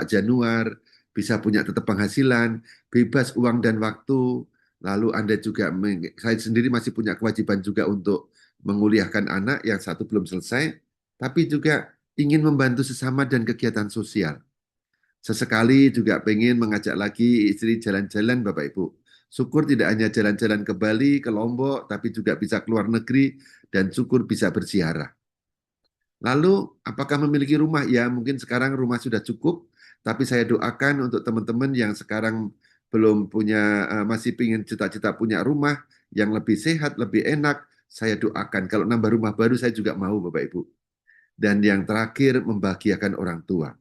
Januar, bisa punya tetap penghasilan, bebas uang dan waktu. Lalu Anda juga, saya sendiri masih punya kewajiban juga untuk menguliahkan anak yang satu belum selesai, tapi juga ingin membantu sesama dan kegiatan sosial. Sesekali juga pengen mengajak lagi istri jalan-jalan Bapak Ibu. Syukur tidak hanya jalan-jalan ke Bali, ke Lombok, tapi juga bisa keluar negeri dan syukur bisa berziarah. Lalu apakah memiliki rumah? Ya mungkin sekarang rumah sudah cukup, tapi saya doakan untuk teman-teman yang sekarang belum punya, masih ingin cita-cita punya rumah yang lebih sehat, lebih enak, saya doakan. Kalau nambah rumah baru saya juga mau Bapak Ibu. Dan yang terakhir membahagiakan orang tua.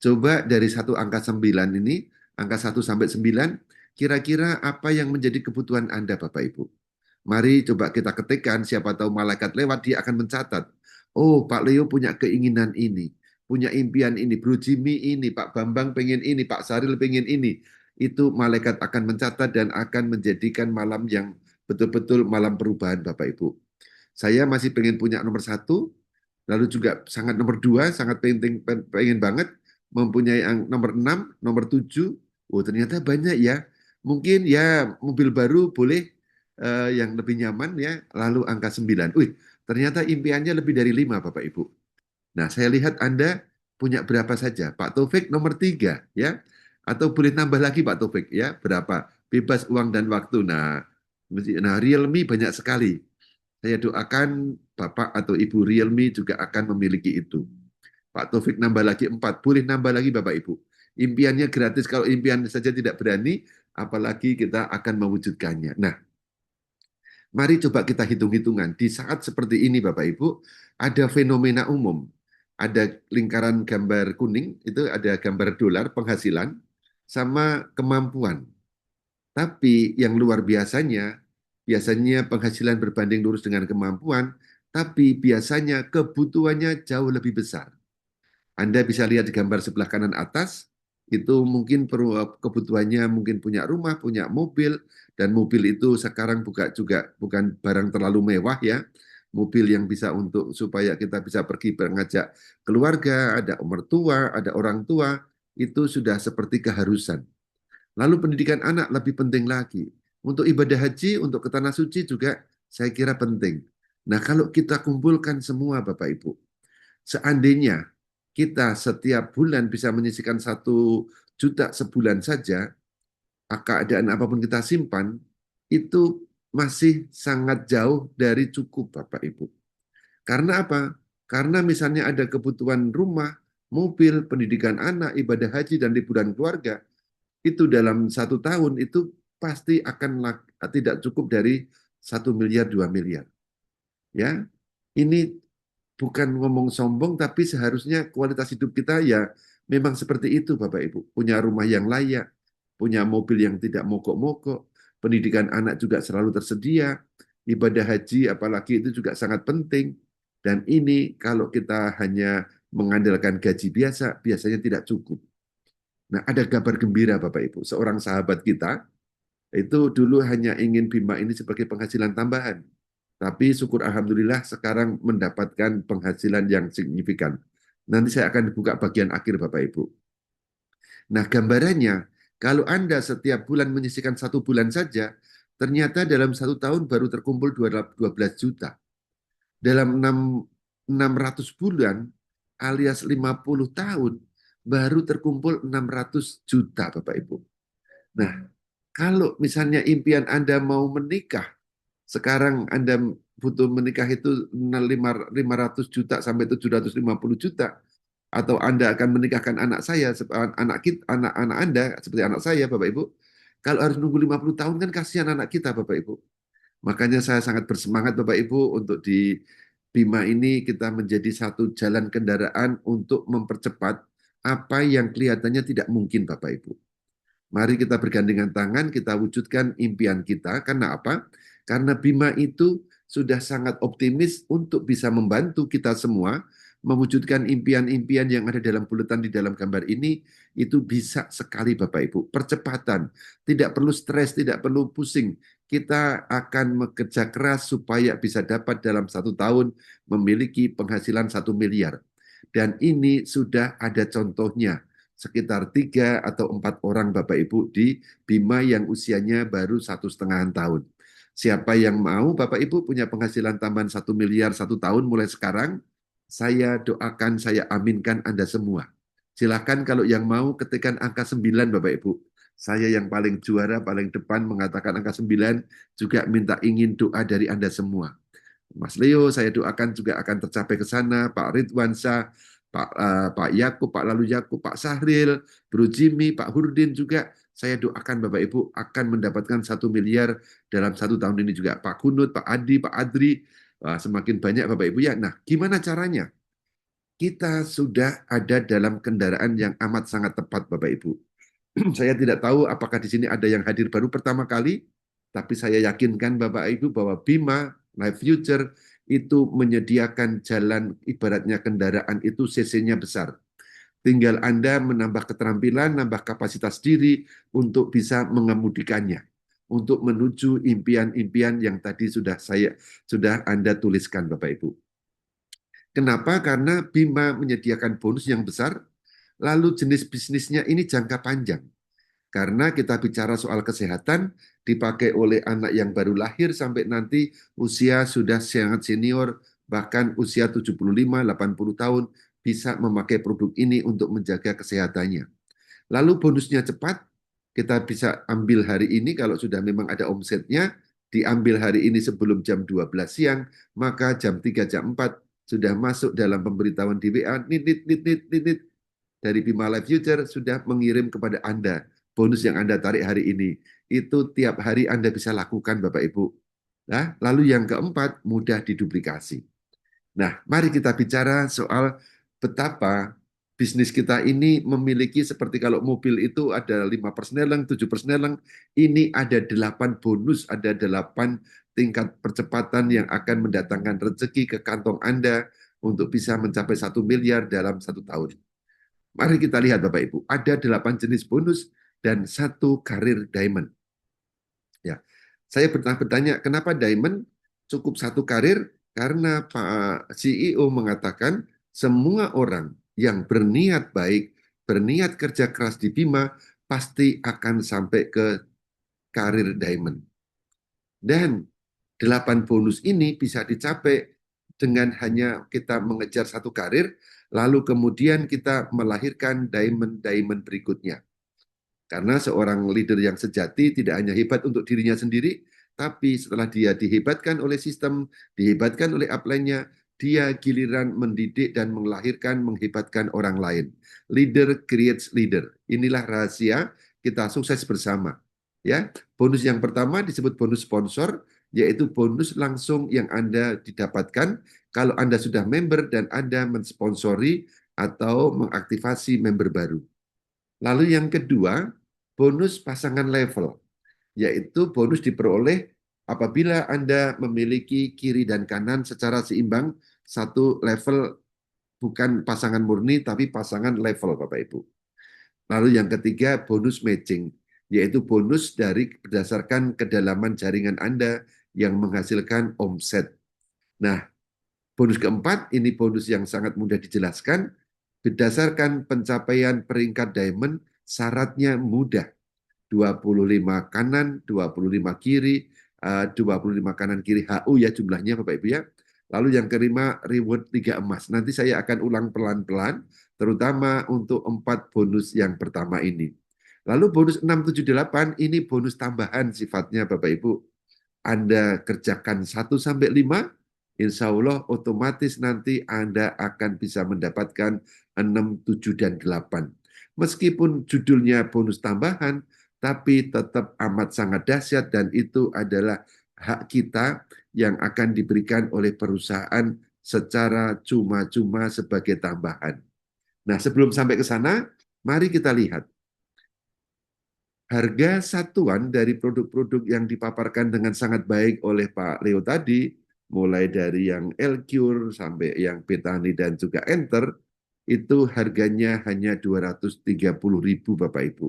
Coba dari satu angka 9 ini, angka 1 sampai 9, kira-kira apa yang menjadi kebutuhan Anda Bapak Ibu? Mari coba kita ketikkan, siapa tahu malaikat lewat, dia akan mencatat. Oh, Pak Leo punya keinginan ini, punya impian ini, Bro Jimmy ini, Pak Bambang pengen ini, Pak Saril pengen ini. Itu malaikat akan mencatat dan akan menjadikan malam yang betul-betul malam perubahan Bapak Ibu. Saya masih pengen punya nomor 1, lalu juga sangat nomor 2, sangat pengen banget mempunyai nomor 6, nomor 7. Oh, ternyata banyak ya. Mungkin ya mobil baru boleh yang lebih nyaman ya. Lalu angka 9. Wih, ternyata impiannya lebih dari 5 Bapak Ibu. Nah, saya lihat Anda punya berapa saja. Pak Taufik nomor 3 ya. Atau boleh tambah lagi Pak Taufik ya. Berapa? Bebas uang dan waktu. Nah Realme banyak sekali. Saya doakan Bapak atau Ibu Realme juga akan memiliki itu. Pak Taufik nambah lagi 4, boleh nambah lagi Bapak Ibu. Impiannya gratis, kalau impian saja tidak berani, apalagi kita akan mewujudkannya. Nah, mari coba kita hitung-hitungan. Di saat seperti ini Bapak Ibu, ada fenomena umum. Ada lingkaran gambar kuning, itu ada gambar dolar penghasilan, sama kemampuan. Tapi yang luar biasanya penghasilan berbanding lurus dengan kemampuan, tapi biasanya kebutuhannya jauh lebih besar. Anda bisa lihat di gambar sebelah kanan atas, itu mungkin kebutuhannya mungkin punya rumah, punya mobil, dan mobil itu sekarang bukan barang terlalu mewah ya. Mobil yang bisa untuk supaya kita bisa pergi mengajak keluarga, ada mertua, ada orang tua, itu sudah seperti keharusan. Lalu pendidikan anak lebih penting lagi. Untuk ibadah haji, untuk ke tanah suci juga saya kira penting. Nah, kalau kita kumpulkan semua Bapak Ibu, seandainya kita setiap bulan bisa menyisihkan 1 juta sebulan saja, keadaan apapun kita simpan, itu masih sangat jauh dari cukup Bapak Ibu. Karena apa? Karena misalnya ada kebutuhan rumah, mobil, pendidikan anak, ibadah haji, dan liburan keluarga, itu dalam 1 tahun itu pasti akan tidak cukup dari 1 miliar, 2 miliar. Ya, ini bukan ngomong sombong, tapi seharusnya kualitas hidup kita ya memang seperti itu, Bapak Ibu. Punya rumah yang layak, punya mobil yang tidak mogok-mogok, pendidikan anak juga selalu tersedia, ibadah haji apalagi itu juga sangat penting. Dan ini kalau kita hanya mengandalkan gaji biasa, biasanya tidak cukup. Nah, ada kabar gembira Bapak Ibu. Seorang sahabat kita itu dulu hanya ingin Bima ini sebagai penghasilan tambahan. Tapi syukur Alhamdulillah sekarang mendapatkan penghasilan yang signifikan. Nanti saya akan buka bagian akhir Bapak Ibu. Nah gambarannya, kalau Anda setiap bulan menyisihkan 1 bulan saja, ternyata dalam 1 tahun baru terkumpul 12 juta. Dalam 600 bulan alias 50 tahun, baru terkumpul 600 juta Bapak Ibu. Nah, kalau misalnya impian Anda mau menikah, sekarang Anda butuh menikah itu 500 juta sampai 750 juta, atau Anda akan menikahkan anak saya, anak Anda seperti anak saya, Bapak Ibu. Kalau harus nunggu 50 tahun kan kasihan anak kita, Bapak Ibu. Makanya saya sangat bersemangat Bapak Ibu untuk di Bima ini kita menjadi satu jalan kendaraan untuk mempercepat apa yang kelihatannya tidak mungkin Bapak Ibu. Mari kita bergandengan tangan, kita wujudkan impian kita. Karena apa? Karena Bima itu sudah sangat optimis untuk bisa membantu kita semua mewujudkan impian-impian yang ada dalam buletan di dalam gambar ini. Itu bisa sekali Bapak Ibu. Percepatan, tidak perlu stres, tidak perlu pusing. Kita akan bekerja keras supaya bisa dapat dalam 1 tahun memiliki penghasilan 1 miliar. Dan ini sudah ada contohnya sekitar 3 atau 4 orang Bapak Ibu di Bima yang usianya baru 1,5 tahun. Siapa yang mau Bapak Ibu punya penghasilan tambahan 1 miliar 1 tahun mulai sekarang, saya doakan, saya aminkan Anda semua. Silakan kalau yang mau ketikkan angka 9 Bapak Ibu. Saya yang paling juara, paling depan mengatakan angka 9, juga minta ingin doa dari Anda semua. Mas Leo, saya doakan juga akan tercapai ke sana, Pak Ridwan Syah, Pak Yakub, Pak Lalu Yakub, Pak Sahril, Bro Jimmy, Pak Hurdin juga, saya doakan Bapak Ibu akan mendapatkan 1 miliar dalam 1 tahun ini juga. Pak Kunut, Pak Adi, Pak Adri, semakin banyak Bapak Ibu ya. Nah, gimana caranya? Kita sudah ada dalam kendaraan yang amat sangat tepat Bapak Ibu. Saya tidak tahu apakah di sini ada yang hadir baru pertama kali, tapi saya yakinkan Bapak Ibu bahwa Bima Life Future itu menyediakan jalan, ibaratnya kendaraan itu cc-nya besar. Tinggal Anda menambah keterampilan, nambah kapasitas diri untuk bisa mengemudikannya, untuk menuju impian-impian yang tadi sudah Anda tuliskan Bapak Ibu. Kenapa? Karena Bima menyediakan bonus yang besar, lalu jenis bisnisnya ini jangka panjang. Karena kita bicara soal kesehatan, dipakai oleh anak yang baru lahir sampai nanti usia sudah sangat senior, bahkan usia 75, 80 tahun, bisa memakai produk ini untuk menjaga kesehatannya. Lalu bonusnya cepat, kita bisa ambil hari ini kalau sudah memang ada omsetnya, diambil hari ini sebelum jam 12 siang, maka jam 3, jam 4 sudah masuk dalam pemberitahuan di WA, nit, dari Bima Life Future sudah mengirim kepada Anda bonus yang Anda tarik hari ini. Itu tiap hari Anda bisa lakukan Bapak Ibu. Nah, lalu yang keempat, mudah diduplikasi. Nah, mari kita bicara soal betapa bisnis kita ini memiliki seperti kalau mobil itu ada 5 persneleng, 7 persneleng, ini ada 8 bonus, ada 8 tingkat percepatan yang akan mendatangkan rezeki ke kantong Anda untuk bisa mencapai 1 miliar dalam 1 tahun. Mari kita lihat Bapak Ibu, ada 8 jenis bonus dan 1 karir diamond. Ya, saya pernah bertanya, kenapa diamond cukup 1 karir? Karena Pak CEO mengatakan semua orang yang berniat baik, berniat kerja keras di Bima, pasti akan sampai ke karir diamond. Dan 8 bonus ini bisa dicapai dengan hanya kita mengejar satu karir, lalu kemudian kita melahirkan diamond-diamond berikutnya. Karena seorang leader yang sejati tidak hanya hebat untuk dirinya sendiri, tapi setelah dia dihebatkan oleh sistem, dihebatkan oleh upline-nya, dia giliran mendidik dan melahirkan, menghebatkan orang lain. Leader creates leader. Inilah rahasia kita sukses bersama. Ya, bonus yang pertama disebut bonus sponsor, yaitu bonus langsung yang Anda didapatkan kalau Anda sudah member dan Anda mensponsori atau mengaktifasi member baru. Lalu yang kedua, bonus pasangan level, yaitu bonus diperoleh apabila Anda memiliki kiri dan kanan secara seimbang, satu level, bukan pasangan murni, tapi pasangan level, Bapak Ibu. Lalu yang ketiga, bonus matching, yaitu bonus berdasarkan kedalaman jaringan Anda yang menghasilkan omset. Nah, bonus keempat, ini bonus yang sangat mudah dijelaskan, berdasarkan pencapaian peringkat diamond, syaratnya mudah. 25 kanan, 25 kiri, 25 kanan kiri HU ya jumlahnya Bapak Ibu ya. Lalu yang kelima reward 3 emas. Nanti saya akan ulang pelan-pelan, terutama untuk 4 bonus yang pertama ini. Lalu bonus 6, 7, 8 ini bonus tambahan sifatnya Bapak Ibu. Anda kerjakan 1 sampai 5, insya Allah otomatis nanti Anda akan bisa mendapatkan 6, 7, dan 8. Meskipun judulnya bonus tambahan, tapi tetap amat sangat dahsyat dan itu adalah hak kita yang akan diberikan oleh perusahaan secara cuma-cuma sebagai tambahan. Nah, sebelum sampai ke sana, mari kita lihat harga satuan dari produk-produk yang dipaparkan dengan sangat baik oleh Pak Leo tadi, mulai dari yang Elcure sampai yang Betani dan juga Enter, itu harganya hanya 230.000 Bapak Ibu.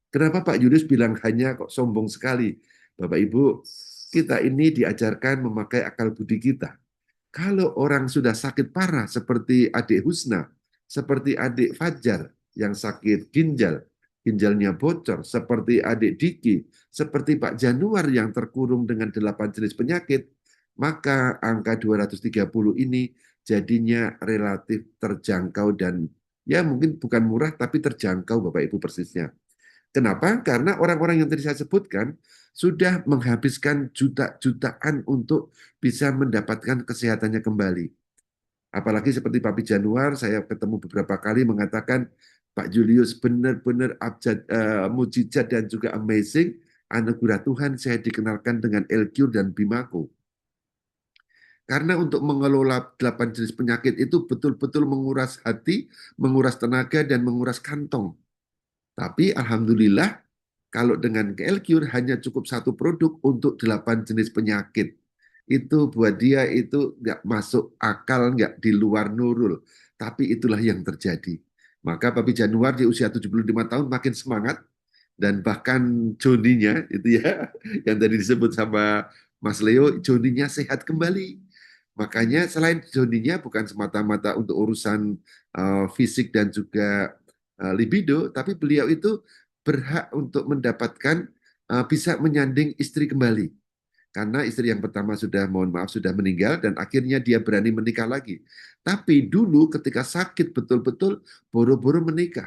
Kenapa Pak Julius bilang hanya, kok sombong sekali? Bapak Ibu, kita ini diajarkan memakai akal budi kita. Kalau orang sudah sakit parah seperti adik Husna, seperti adik Fajar yang sakit ginjal, ginjalnya bocor, seperti adik Diki, seperti Pak Januar yang terkurung dengan 8 jenis penyakit, maka angka 230 ini jadinya relatif terjangkau dan ya mungkin bukan murah tapi terjangkau Bapak Ibu persisnya. Kenapa? Karena orang-orang yang tadi saya sebutkan sudah menghabiskan juta-jutaan untuk bisa mendapatkan kesehatannya kembali. Apalagi seperti Papi Januar, saya ketemu beberapa kali mengatakan, Pak Julius benar-benar mujizat dan juga amazing, anugerah Tuhan saya dikenalkan dengan Elcure dan Bimaco. Karena untuk mengelola 8 jenis penyakit itu betul-betul menguras hati, menguras tenaga, dan menguras kantong. Tapi Alhamdulillah, kalau dengan Elcure hanya cukup satu produk untuk 8 jenis penyakit. Itu buat dia itu nggak masuk akal, nggak di luar nurul. Tapi itulah yang terjadi. Maka Papi Januar di usia 75 tahun makin semangat. Dan bahkan Joninya, itu ya, yang tadi disebut sama Mas Leo, Joninya sehat kembali. Makanya selain Joninya bukan semata-mata untuk urusan fisik dan juga libido, tapi beliau itu berhak untuk mendapatkan bisa menyanding istri kembali. Karena istri yang pertama sudah, mohon maaf, sudah meninggal dan akhirnya dia berani menikah lagi. Tapi dulu ketika sakit betul-betul boro-boro menikah.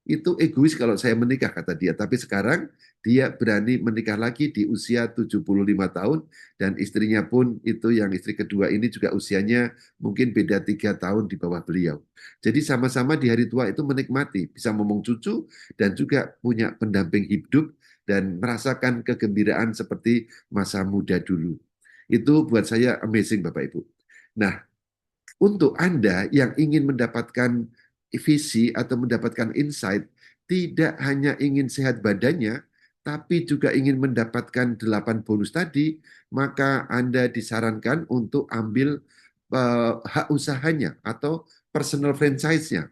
Itu egois kalau saya menikah, kata dia. Tapi sekarang dia berani menikah lagi di usia 75 tahun dan istrinya pun itu yang istri kedua ini juga usianya mungkin beda 3 tahun di bawah beliau. Jadi sama-sama di hari tua itu menikmati, bisa ngomong cucu dan juga punya pendamping hidup dan merasakan kegembiraan seperti masa muda dulu. Itu buat saya amazing Bapak Ibu. Nah, untuk Anda yang ingin mendapatkan visi atau mendapatkan insight, tidak hanya ingin sehat badannya, tapi juga ingin mendapatkan 8 bonus tadi, maka Anda disarankan untuk ambil hak usahanya atau personal franchise-nya.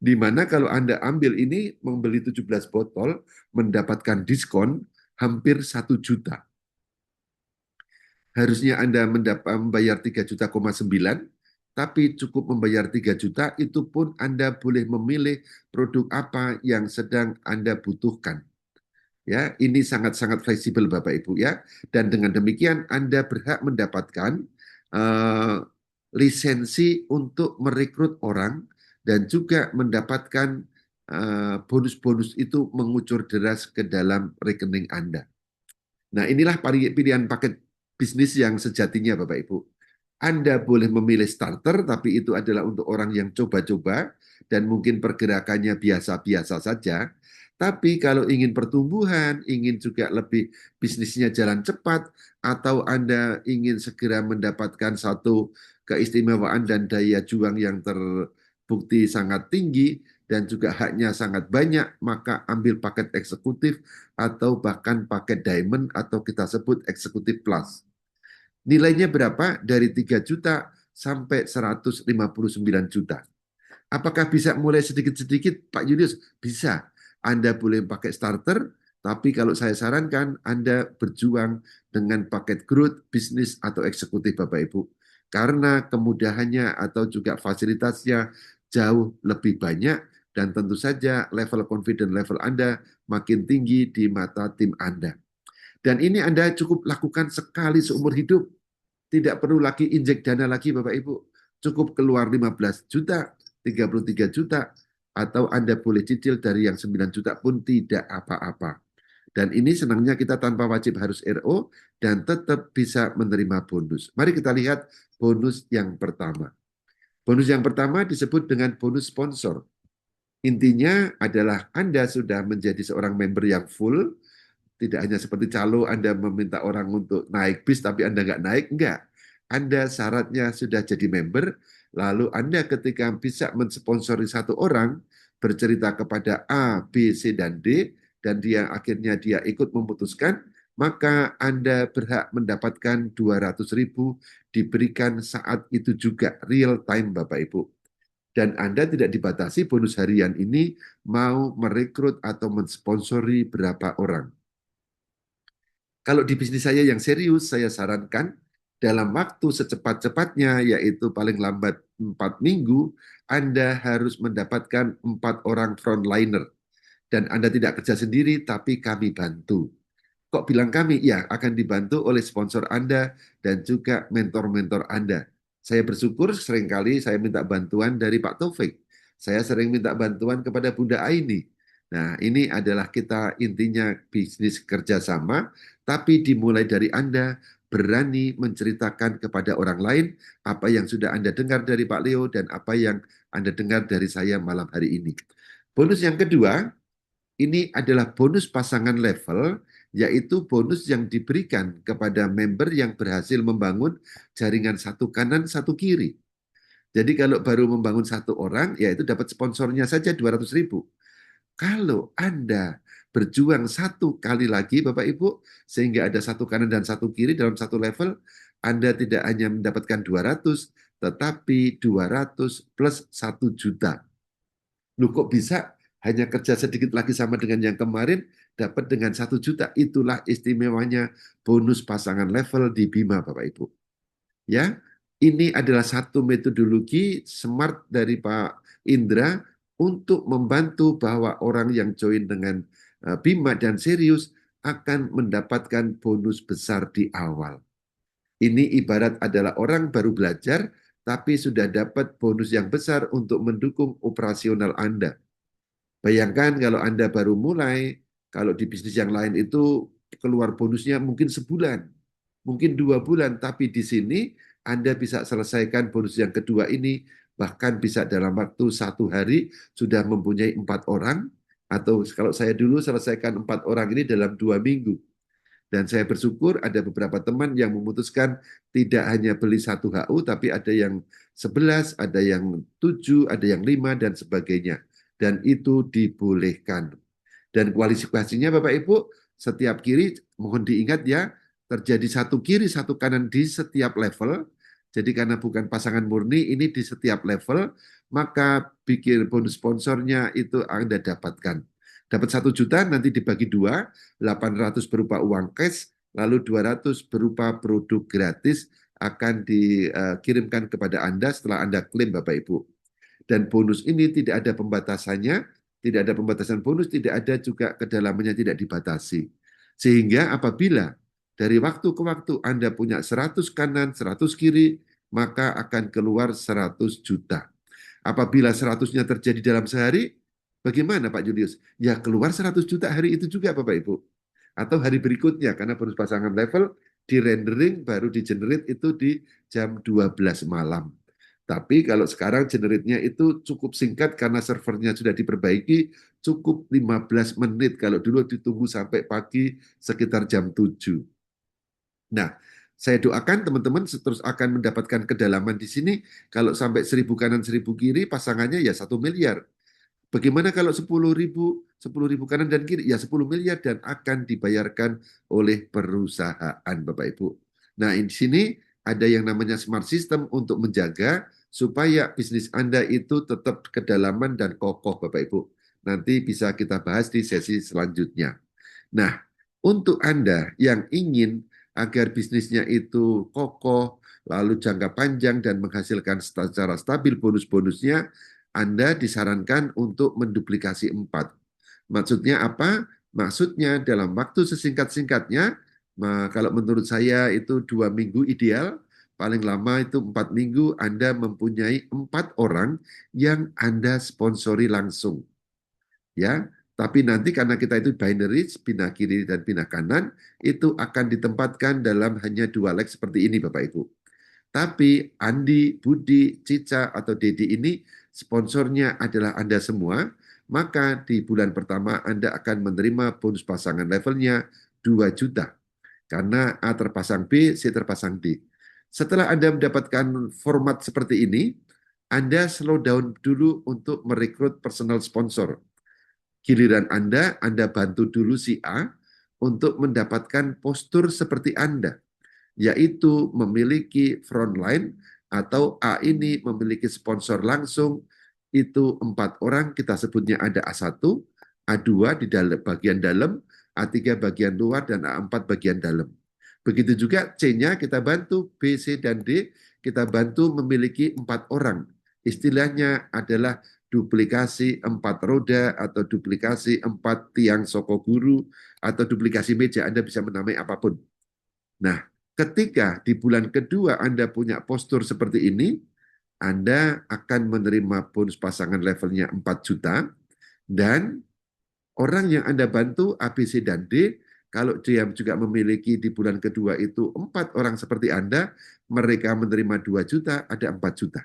Di mana kalau Anda ambil ini, membeli 17 botol, mendapatkan diskon hampir 1 juta. Harusnya Anda membayar 3,9 juta, tapi cukup membayar 3 juta, itu pun Anda boleh memilih produk apa yang sedang Anda butuhkan. Ya, ini sangat-sangat fleksibel Bapak Ibu ya. Dan dengan demikian Anda berhak mendapatkan eh, lisensi untuk merekrut orang dan juga mendapatkan bonus-bonus itu mengucur deras ke dalam rekening Anda. Nah, inilah pilihan paket bisnis yang sejatinya Bapak Ibu. Anda boleh memilih starter, tapi itu adalah untuk orang yang coba-coba dan mungkin pergerakannya biasa-biasa saja. Tapi kalau ingin pertumbuhan, ingin juga lebih bisnisnya jalan cepat, atau Anda ingin segera mendapatkan satu keistimewaan dan daya juang yang terbukti sangat tinggi, dan juga haknya sangat banyak, maka ambil paket eksekutif atau bahkan paket diamond atau kita sebut eksekutif plus. Nilainya berapa? Dari 3 juta sampai 159 juta. Apakah bisa mulai sedikit-sedikit, Pak Julius? Bisa. Anda boleh pakai starter, tapi kalau saya sarankan Anda berjuang dengan paket growth, bisnis, atau eksekutif Bapak Ibu. Karena kemudahannya atau juga fasilitasnya jauh lebih banyak dan tentu saja level confident level Anda makin tinggi di mata tim Anda. Dan ini Anda cukup lakukan sekali seumur hidup. Tidak perlu lagi injek dana lagi Bapak Ibu. Cukup keluar 15 juta, 33 juta, atau Anda boleh cicil dari yang 9 juta pun tidak apa-apa. Dan ini senangnya kita tanpa wajib harus RO dan tetap bisa menerima bonus. Mari kita lihat bonus yang pertama. Bonus yang pertama disebut dengan bonus sponsor. Intinya adalah Anda sudah menjadi seorang member yang full, tidak hanya seperti calo Anda meminta orang untuk naik bis tapi Anda nggak naik, enggak. Anda syaratnya sudah jadi member, lalu Anda ketika bisa mensponsori satu orang, bercerita kepada A, B, C, dan D, dan akhirnya dia ikut memutuskan, maka Anda berhak mendapatkan 200.000 diberikan saat itu juga, real time Bapak Ibu. Dan Anda tidak dibatasi bonus harian ini mau merekrut atau mensponsori berapa orang. Kalau di bisnis saya yang serius, saya sarankan dalam waktu secepat-cepatnya, yaitu paling lambat 4 minggu, Anda harus mendapatkan 4 orang frontliner. Dan Anda tidak kerja sendiri, tapi kami bantu. Kok bilang kami? Ya, akan dibantu oleh sponsor Anda dan juga mentor-mentor Anda. Saya bersyukur seringkali saya minta bantuan dari Pak Taufik. Saya sering minta bantuan kepada Bunda Aini. Nah, ini adalah kita intinya bisnis kerjasama, tapi dimulai dari Anda berani menceritakan kepada orang lain apa yang sudah Anda dengar dari Pak Leo dan apa yang Anda dengar dari saya malam hari ini. Bonus yang kedua, ini adalah bonus pasangan level, yaitu bonus yang diberikan kepada member yang berhasil membangun jaringan satu kanan, satu kiri. Jadi kalau baru membangun satu orang, ya itu dapat sponsornya saja 200.000. Kalau Anda berjuang satu kali lagi, Bapak Ibu, sehingga ada satu kanan dan satu kiri dalam satu level, Anda tidak hanya mendapatkan 200, tetapi 200 plus 1 juta. Loh kok bisa hanya kerja sedikit lagi sama dengan yang kemarin, dapat dengan 1 juta. Itulah istimewanya bonus pasangan level di Bima, Bapak Ibu. Ya, ini adalah satu metodologi smart dari Pak Indra untuk membantu bahwa orang yang join dengan Bima dan serius akan mendapatkan bonus besar di awal. Ini ibarat adalah orang baru belajar, tapi sudah dapat bonus yang besar untuk mendukung operasional Anda. Bayangkan kalau Anda baru mulai, kalau di bisnis yang lain itu keluar bonusnya mungkin sebulan, mungkin 2 bulan, tapi di sini Anda bisa selesaikan bonus yang kedua ini, bahkan bisa dalam waktu 1 hari sudah mempunyai 4 orang, atau kalau saya dulu selesaikan 4 orang ini dalam 2 minggu. Dan saya bersyukur ada beberapa teman yang memutuskan tidak hanya beli 1 HU, tapi ada yang 11, ada yang 7, ada yang 5, dan sebagainya. Dan itu dibolehkan. Dan kualifikasinya Bapak Ibu, setiap kiri, mohon diingat ya, terjadi 1 kiri, 1 kanan di setiap level. Jadi karena bukan pasangan murni, ini di setiap level, maka bikin bonus sponsornya itu Anda dapatkan. Dapat 1 juta, nanti dibagi 2, 800 berupa uang cash, lalu 200 berupa produk gratis akan dikirimkan kepada Anda setelah Anda klaim Bapak Ibu. Dan bonus ini tidak ada pembatasannya, tidak ada pembatasan bonus, tidak ada juga kedalamannya tidak dibatasi. Sehingga apabila dari waktu ke waktu Anda punya 100 kanan, 100 kiri, maka akan keluar 100 juta. Apabila 100-nya terjadi dalam sehari, bagaimana Pak Julius? Ya keluar 100 juta hari itu juga Bapak Ibu. Atau hari berikutnya, karena bonus pasangan level di rendering baru di generate itu di jam 12 malam. Tapi kalau sekarang generate-nya itu cukup singkat karena servernya sudah diperbaiki, cukup 15 menit. Kalau dulu ditunggu sampai pagi sekitar jam 7. Nah, saya doakan teman-teman terus akan mendapatkan kedalaman di sini. Kalau sampai 1.000 kanan 1.000 kiri, pasangannya ya 1 miliar. Bagaimana kalau 10.000 kanan dan kiri? Ya 10 miliar dan akan dibayarkan oleh perusahaan, Bapak Ibu. Nah, di sini ada yang namanya smart system untuk menjaga supaya bisnis Anda itu tetap kedalaman dan kokoh, Bapak Ibu. Nanti bisa kita bahas di sesi selanjutnya. Nah, untuk Anda yang ingin agar bisnisnya itu kokoh, lalu jangka panjang dan menghasilkan secara stabil bonus-bonusnya, Anda disarankan untuk menduplikasi 4. Maksudnya apa? Maksudnya dalam waktu sesingkat-singkatnya, kalau menurut saya itu 2 minggu ideal, paling lama itu 4 minggu Anda mempunyai 4 orang yang Anda sponsori langsung. Ya, tapi nanti karena kita itu binary, pindah kiri dan pindah kanan, itu akan ditempatkan dalam hanya 2 leg seperti ini Bapak Ibu. Tapi Andi, Budi, Cica, atau Dedi ini sponsornya adalah Anda semua, maka di bulan pertama Anda akan menerima bonus pasangan levelnya 2 juta. Karena A terpasang B, C terpasang D. Setelah Anda mendapatkan format seperti ini, Anda slow down dulu untuk merekrut personal sponsor. Giliran Anda bantu dulu si A untuk mendapatkan postur seperti Anda, yaitu memiliki frontline atau A ini memiliki sponsor langsung, itu 4 orang, kita sebutnya ada A1, A2 di bagian dalam, A3 bagian luar, dan A4 bagian dalam. Begitu juga C-nya kita bantu, B, C, dan D, kita bantu memiliki 4 orang. Istilahnya adalah duplikasi 4 roda atau duplikasi 4 tiang soko guru atau duplikasi meja, Anda bisa menamai apapun. Nah, ketika di bulan kedua Anda punya postur seperti ini, Anda akan menerima bonus pasangan levelnya 4 juta, dan orang yang Anda bantu A, B, C, dan D, kalau dia juga memiliki di bulan kedua itu 4 orang seperti Anda, mereka menerima 2 juta, ada 4 juta.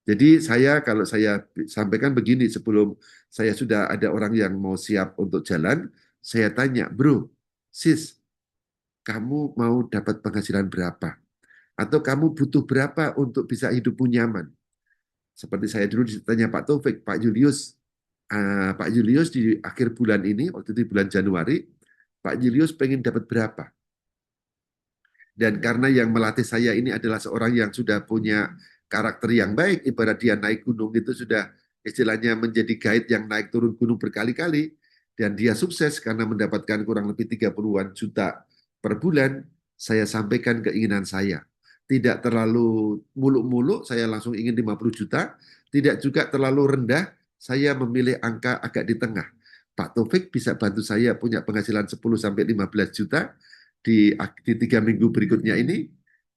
Jadi kalau saya sampaikan begini, sebelum saya sudah ada orang yang mau siap untuk jalan, saya tanya, bro, sis, kamu mau dapat penghasilan berapa? Atau kamu butuh berapa untuk bisa hidupmu nyaman? Seperti saya dulu ditanya Pak Taufik, Pak Julius di akhir bulan ini, waktu itu bulan Januari, Pak Julius pengen dapat berapa? Dan karena yang melatih saya ini adalah seorang yang sudah punya karakter yang baik, ibarat dia naik gunung itu sudah istilahnya menjadi guide yang naik turun gunung berkali-kali, dan dia sukses karena mendapatkan kurang lebih 30-an juta per bulan, saya sampaikan keinginan saya. Tidak terlalu muluk-muluk, saya langsung ingin 50 juta, tidak juga terlalu rendah, saya memilih angka agak di tengah. Pak Taufik bisa bantu saya punya penghasilan 10-15 juta, di 3 minggu berikutnya ini,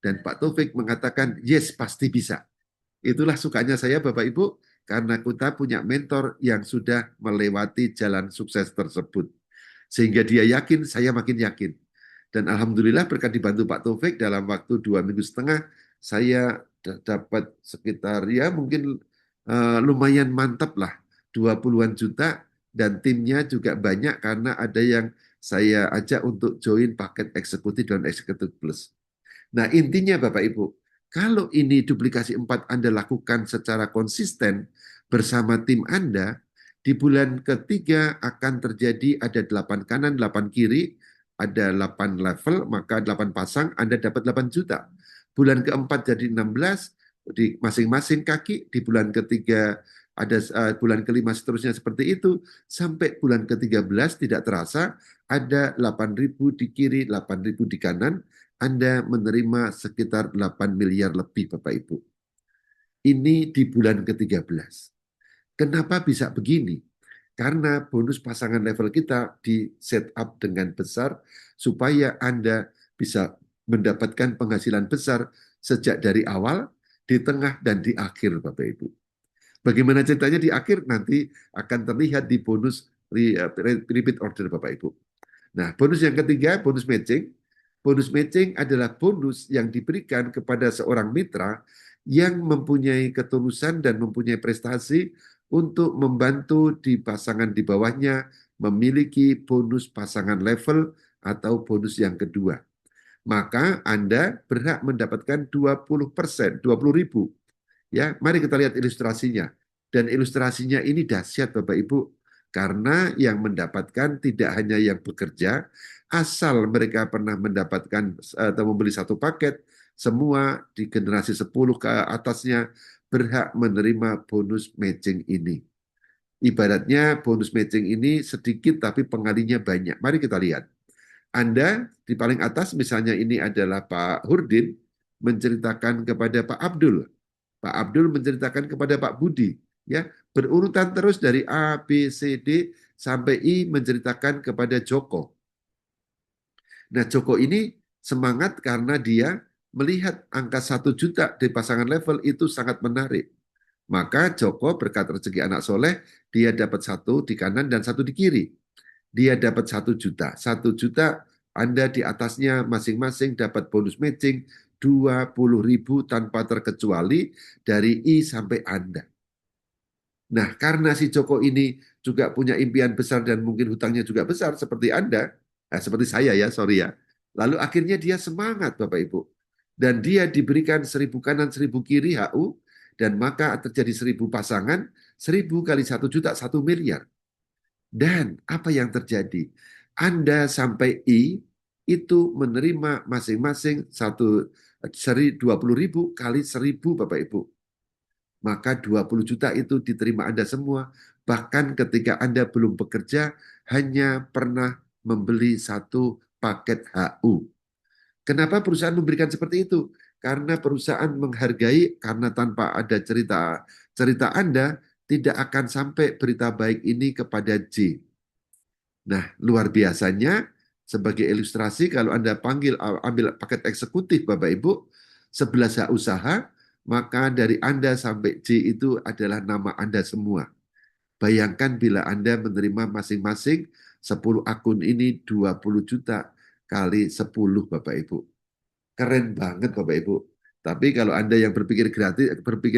dan Pak Taufik mengatakan, yes, pasti bisa. Itulah sukanya saya, Bapak Ibu, karena kita punya mentor yang sudah melewati jalan sukses tersebut. Sehingga dia yakin, saya makin yakin. Dan Alhamdulillah berkat dibantu Pak Taufik, dalam waktu 2 minggu setengah, saya dapat sekitar, ya mungkin lumayan mantap lah, 20-an juta, dan timnya juga banyak karena ada yang saya ajak untuk join paket eksekutif dan eksekutif plus. Nah, intinya Bapak Ibu, kalau ini duplikasi 4 Anda lakukan secara konsisten bersama tim Anda, di bulan ketiga akan terjadi ada 8 kanan, 8 kiri, ada 8 level, maka 8 pasang, Anda dapat 8 juta. Bulan keempat jadi 16, di masing-masing kaki, di bulan ketiga ada bulan kelima seterusnya seperti itu, sampai bulan ke-13 tidak terasa ada 8.000 di kiri, 8.000 di kanan, Anda menerima sekitar 8 miliar lebih Bapak Ibu. Ini di bulan ke-13. Kenapa bisa begini? Karena bonus pasangan level kita di setup dengan besar supaya Anda bisa mendapatkan penghasilan besar sejak dari awal, di tengah, dan di akhir, Bapak Ibu. Bagaimana ceritanya di akhir nanti akan terlihat di bonus repeat order, Bapak Ibu. Nah, bonus yang ketiga, bonus matching. Bonus matching adalah bonus yang diberikan kepada seorang mitra yang mempunyai ketulusan dan mempunyai prestasi untuk membantu di pasangan di bawahnya memiliki bonus pasangan level atau bonus yang kedua. Maka Anda berhak mendapatkan 20%, 20.000. Ya, mari kita lihat ilustrasinya. Dan ilustrasinya ini dahsyat Bapak Ibu, karena yang mendapatkan tidak hanya yang bekerja, asal mereka pernah mendapatkan atau membeli satu paket, semua di generasi 10 ke atasnya berhak menerima bonus matching ini. Ibaratnya bonus matching ini sedikit tapi pengalinya banyak. Mari kita lihat. Anda di paling atas misalnya ini adalah Pak Hurdin menceritakan kepada Pak Abdul. Pak Abdul menceritakan kepada Pak Budi, ya, berurutan terus dari A, B, C, D sampai I menceritakan kepada Joko. Nah, Joko ini semangat karena dia melihat angka 1 juta di pasangan level itu sangat menarik. Maka Joko berkat rezeki anak soleh, dia dapat 1 di kanan dan 1 di kiri. Dia dapat 1 juta. 1 juta Anda di atasnya masing-masing dapat bonus matching 20.000 tanpa terkecuali dari I sampai Anda. Nah, karena si Joko ini juga punya impian besar dan mungkin hutangnya juga besar seperti Anda, seperti saya ya, sorry ya. Lalu akhirnya dia semangat Bapak Ibu. Dan dia diberikan 1.000 kanan 1.000 kiri HU, dan maka terjadi 1.000 pasangan, 1.000 kali 1 juta, 1 miliar. Dan apa yang terjadi? Anda sampai I itu menerima masing-masing 20.000 kali 1.000 Bapak Ibu. Maka 20 juta itu diterima Anda semua. Bahkan ketika Anda belum bekerja, hanya pernah membeli 1 paket HU. Kenapa perusahaan memberikan seperti itu? Karena perusahaan menghargai, karena tanpa ada cerita Anda, tidak akan sampai berita baik ini kepada J. Nah, luar biasanya, sebagai ilustrasi, kalau Anda ambil paket eksekutif Bapak Ibu, 11 hak usaha, maka dari Anda sampai J itu adalah nama Anda semua. Bayangkan bila Anda menerima masing-masing 10 akun ini 20 juta kali 10 Bapak Ibu. Keren banget Bapak Ibu. Tapi kalau Anda yang berpikir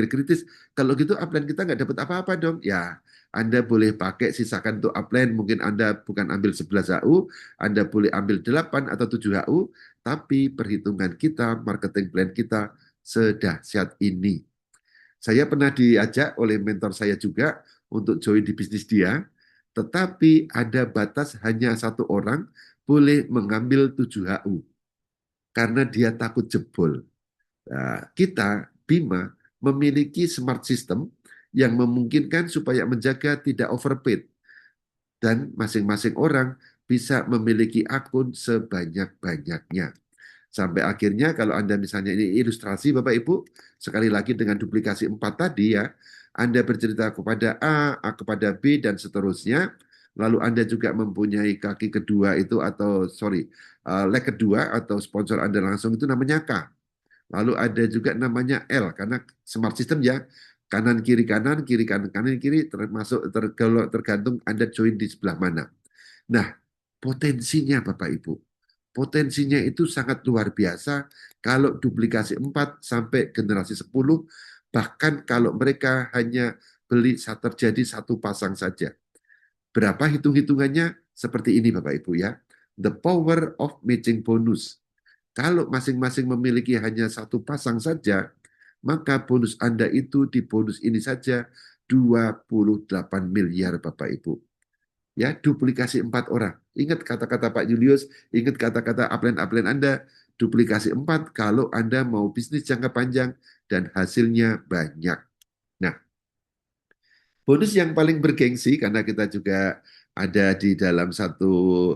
kritis, kalau gitu upline kita nggak dapat apa-apa dong. Ya, Anda boleh pakai sisakan untuk upline, mungkin Anda bukan ambil 11 HU, Anda boleh ambil 8 atau 7 HU, tapi perhitungan kita, marketing plan kita sedahsyat ini. Saya pernah diajak oleh mentor saya juga untuk join di bisnis dia, tetapi ada batas hanya 1 orang boleh mengambil 7 HU karena dia takut jebol. Nah, kita, Bima, memiliki smart system yang memungkinkan supaya menjaga tidak overpaid. Dan masing-masing orang bisa memiliki akun sebanyak-banyaknya. Sampai akhirnya kalau Anda misalnya ini ilustrasi Bapak Ibu, sekali lagi dengan duplikasi 4 tadi ya, Anda bercerita kepada A kepada B, dan seterusnya. Lalu Anda juga mempunyai kaki kedua itu atau leg kedua atau sponsor Anda langsung itu namanya K. Lalu ada juga namanya L, karena smart system ya, kanan kiri kanan kiri, termasuk tergantung Anda join di sebelah mana. Nah, potensinya Bapak Ibu, potensinya itu sangat luar biasa kalau duplikasi 4 sampai generasi 10, bahkan kalau mereka hanya beli terjadi 1 pasang saja. Berapa hitung-hitungannya? Seperti ini Bapak Ibu ya. The power of matching bonus. Kalau masing-masing memiliki hanya 1 pasang saja, maka bonus Anda itu di bonus ini saja 28 miliar Bapak Ibu. Ya, duplikasi 4 orang. Ingat kata-kata Pak Julius, ingat kata-kata upline-upline Anda, duplikasi 4 kalau Anda mau bisnis jangka panjang dan hasilnya banyak. Nah, bonus yang paling bergengsi, karena kita juga ada di dalam satu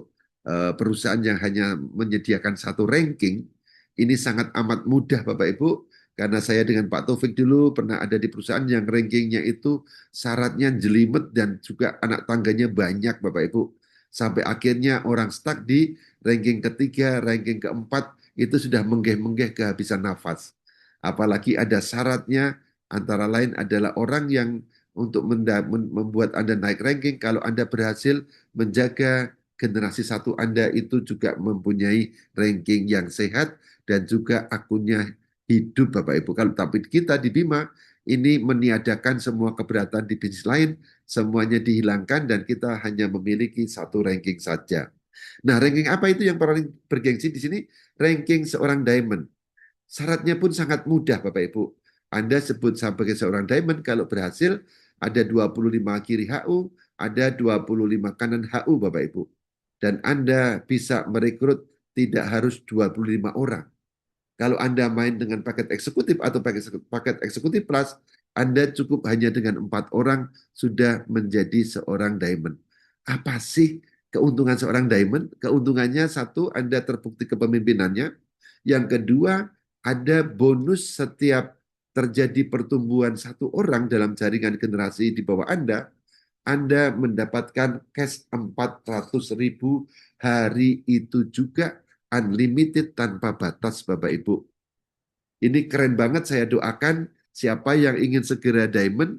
perusahaan yang hanya menyediakan 1 ranking, ini sangat amat mudah Bapak Ibu, Karena saya dengan Pak Taufik dulu pernah ada di perusahaan yang rankingnya itu syaratnya jelimet dan juga anak tangganya banyak Bapak Ibu. Sampai akhirnya orang stuck di ranking ketiga, ranking keempat, itu sudah menggeh-menggeh kehabisan nafas. Apalagi ada syaratnya, antara lain adalah orang yang untuk membuat Anda naik ranking, kalau Anda berhasil menjaga generasi satu Anda itu juga mempunyai ranking yang sehat dan juga akunnya hidup Bapak Ibu. Kalau tapi kita di Bima ini meniadakan semua keberatan di bisnis lain, semuanya dihilangkan dan kita hanya memiliki satu ranking saja. Nah, ranking apa itu yang paling bergengsi di sini? Ranking seorang diamond. Syaratnya pun sangat mudah Bapak Ibu. Anda sebut sebagai seorang diamond kalau berhasil ada 25 kiri HU, ada 25 kanan HU Bapak Ibu. Dan Anda bisa merekrut tidak harus 25 orang. Kalau Anda main dengan paket eksekutif atau paket eksekutif plus, Anda cukup hanya dengan 4 orang sudah menjadi seorang diamond. Apa sih keuntungan seorang diamond? Keuntungannya satu, Anda terbukti kepemimpinannya. Yang kedua, ada bonus setiap terjadi pertumbuhan satu orang dalam jaringan generasi di bawah Anda mendapatkan cash 400.000 hari itu juga unlimited tanpa batas Bapak Ibu. Ini keren banget, saya doakan siapa yang ingin segera diamond,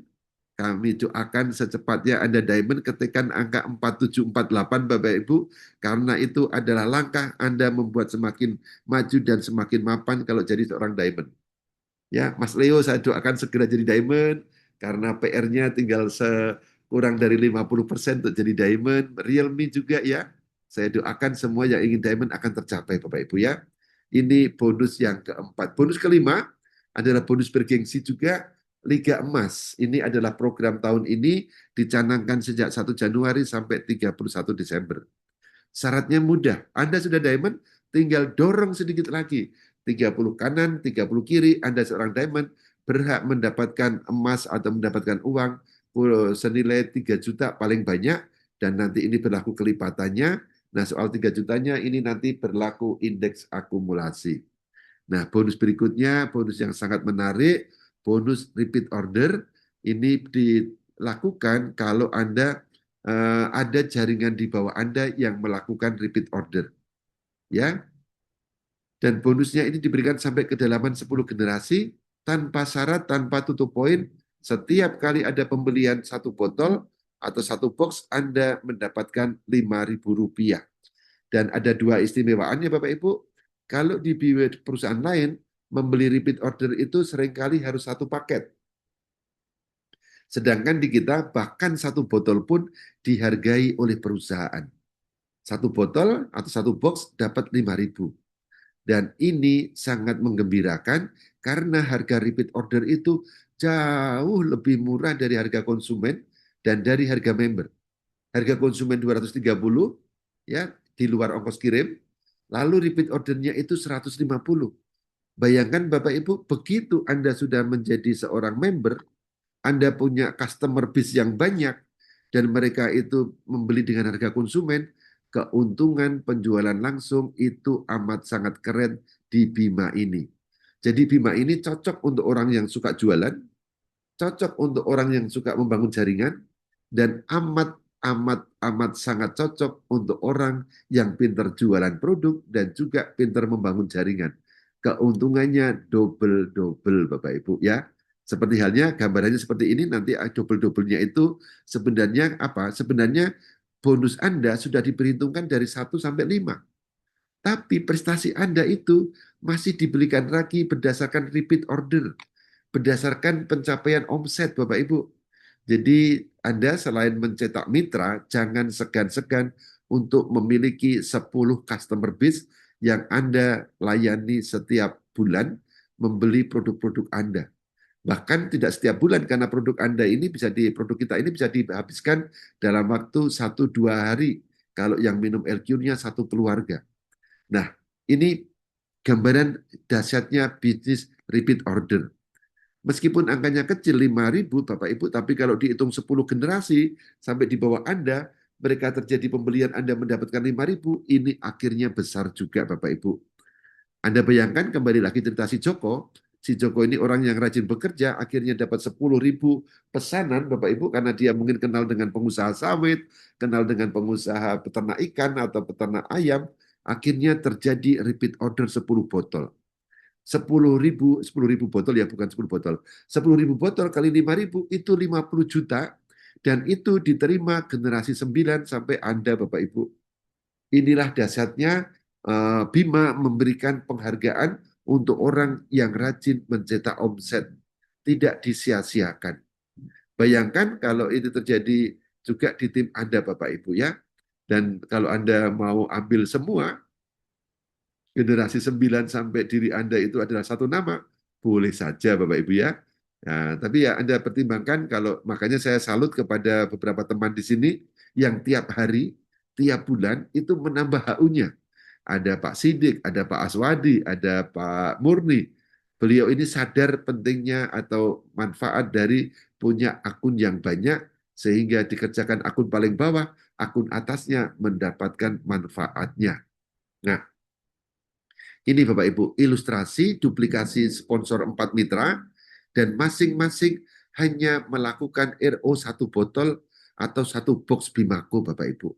kami doakan secepatnya Anda diamond, ketikkan angka 4748 Bapak Ibu, karena itu adalah langkah Anda membuat semakin maju dan semakin mapan kalau jadi seorang diamond. Ya, Mas Leo saya doakan segera jadi diamond, karena PR-nya tinggal kurang dari 50% untuk jadi diamond. Realme juga ya, saya doakan semua yang ingin diamond akan tercapai Bapak Ibu ya. Ini bonus yang keempat. Bonus kelima adalah bonus bergengsi juga, Liga Emas. Ini adalah program tahun ini dicanangkan sejak 1 Januari sampai 31 Desember. Syaratnya mudah. Anda sudah diamond, tinggal dorong sedikit lagi. 30 kanan, 30 kiri, Anda seorang diamond, berhak mendapatkan emas atau mendapatkan uang senilai 3 juta paling banyak, dan nanti ini berlaku kelipatannya. Nah, soal 3 jutanya ini nanti berlaku indeks akumulasi. Nah, bonus berikutnya, bonus yang sangat menarik, bonus repeat order. Ini dilakukan kalau Anda ada jaringan di bawah Anda yang melakukan repeat order. Ya. Dan bonusnya ini diberikan sampai kedalaman 10 generasi, tanpa syarat, tanpa tutup poin. Setiap kali ada pembelian satu botol atau satu box, Anda mendapatkan Rp5.000. Dan ada dua istimewaannya Bapak Ibu. Kalau di perusahaan lain, membeli repeat order itu seringkali harus satu paket. Sedangkan di kita bahkan satu botol pun dihargai oleh perusahaan. Satu botol atau satu box dapat 5.000. Dan ini sangat menggembirakan karena harga repeat order itu jauh lebih murah dari harga konsumen dan dari harga member. Harga konsumen 230 ya di luar ongkos kirim, lalu repeat ordernya itu 150. Bayangkan Bapak Ibu, begitu Anda sudah menjadi seorang member, Anda punya customer base yang banyak dan mereka itu membeli dengan harga konsumen, keuntungan penjualan langsung itu amat sangat keren di Bima ini. Jadi Bima ini cocok untuk orang yang suka jualan, cocok untuk orang yang suka membangun jaringan, dan amat sangat cocok untuk orang yang pintar jualan produk dan juga pintar membangun jaringan. Keuntungannya double-double Bapak Ibu ya. Seperti halnya gambarannya seperti ini, nanti double-doublenya itu sebenarnya apa? Sebenarnya bonus Anda sudah diperhitungkan dari 1 sampai 5. Tapi prestasi Anda itu masih diberikan lagi berdasarkan repeat order, berdasarkan pencapaian omset Bapak Ibu. Jadi Anda selain mencetak mitra, jangan segan-segan untuk memiliki 10 customer base yang Anda layani setiap bulan membeli produk-produk Anda. Bahkan tidak setiap bulan karena produk kita ini bisa dihabiskan dalam waktu 1-2 hari. Kalau yang minum LQ-nya satu keluarga. Nah, ini gambaran dahsyatnya bisnis repeat order. Meskipun angkanya kecil 5.000 Bapak Ibu, tapi kalau dihitung 10 generasi sampai di bawah Anda, mereka terjadi pembelian Anda mendapatkan 5.000, ini akhirnya besar juga Bapak Ibu. Anda bayangkan kembali lagi cerita si Joko si Joko ini orang yang rajin bekerja, akhirnya dapat 10.000 pesanan Bapak Ibu, karena dia mungkin kenal dengan pengusaha sawit, kenal dengan pengusaha peternak ikan atau peternak ayam, akhirnya terjadi repeat order 10 botol. 10.000 botol ya, bukan 10 botol. 10.000 botol kali 5.000 itu 50 juta, dan itu diterima generasi 9 sampai Anda Bapak Ibu. Inilah dahsyatnya Bima memberikan penghargaan untuk orang yang rajin mencetak omset, tidak disia-siakan. Bayangkan kalau itu terjadi juga di tim Anda Bapak Ibu ya. Dan kalau Anda mau ambil semua, generasi 9 sampai diri Anda itu adalah satu nama, boleh saja Bapak Ibu ya. Nah, tapi ya Anda pertimbangkan, kalau makanya saya salut kepada beberapa teman di sini yang tiap hari, tiap bulan itu menambah HU-nya. Ada Pak Sidik, ada Pak Aswadi, ada Pak Murni. Beliau ini sadar pentingnya atau manfaat dari punya akun yang banyak, sehingga dikerjakan akun paling bawah, akun atasnya mendapatkan manfaatnya. Nah, ini Bapak Ibu, ilustrasi duplikasi sponsor 4 mitra, dan masing-masing hanya melakukan RO 1 botol atau 1 box Bimako Bapak Ibu.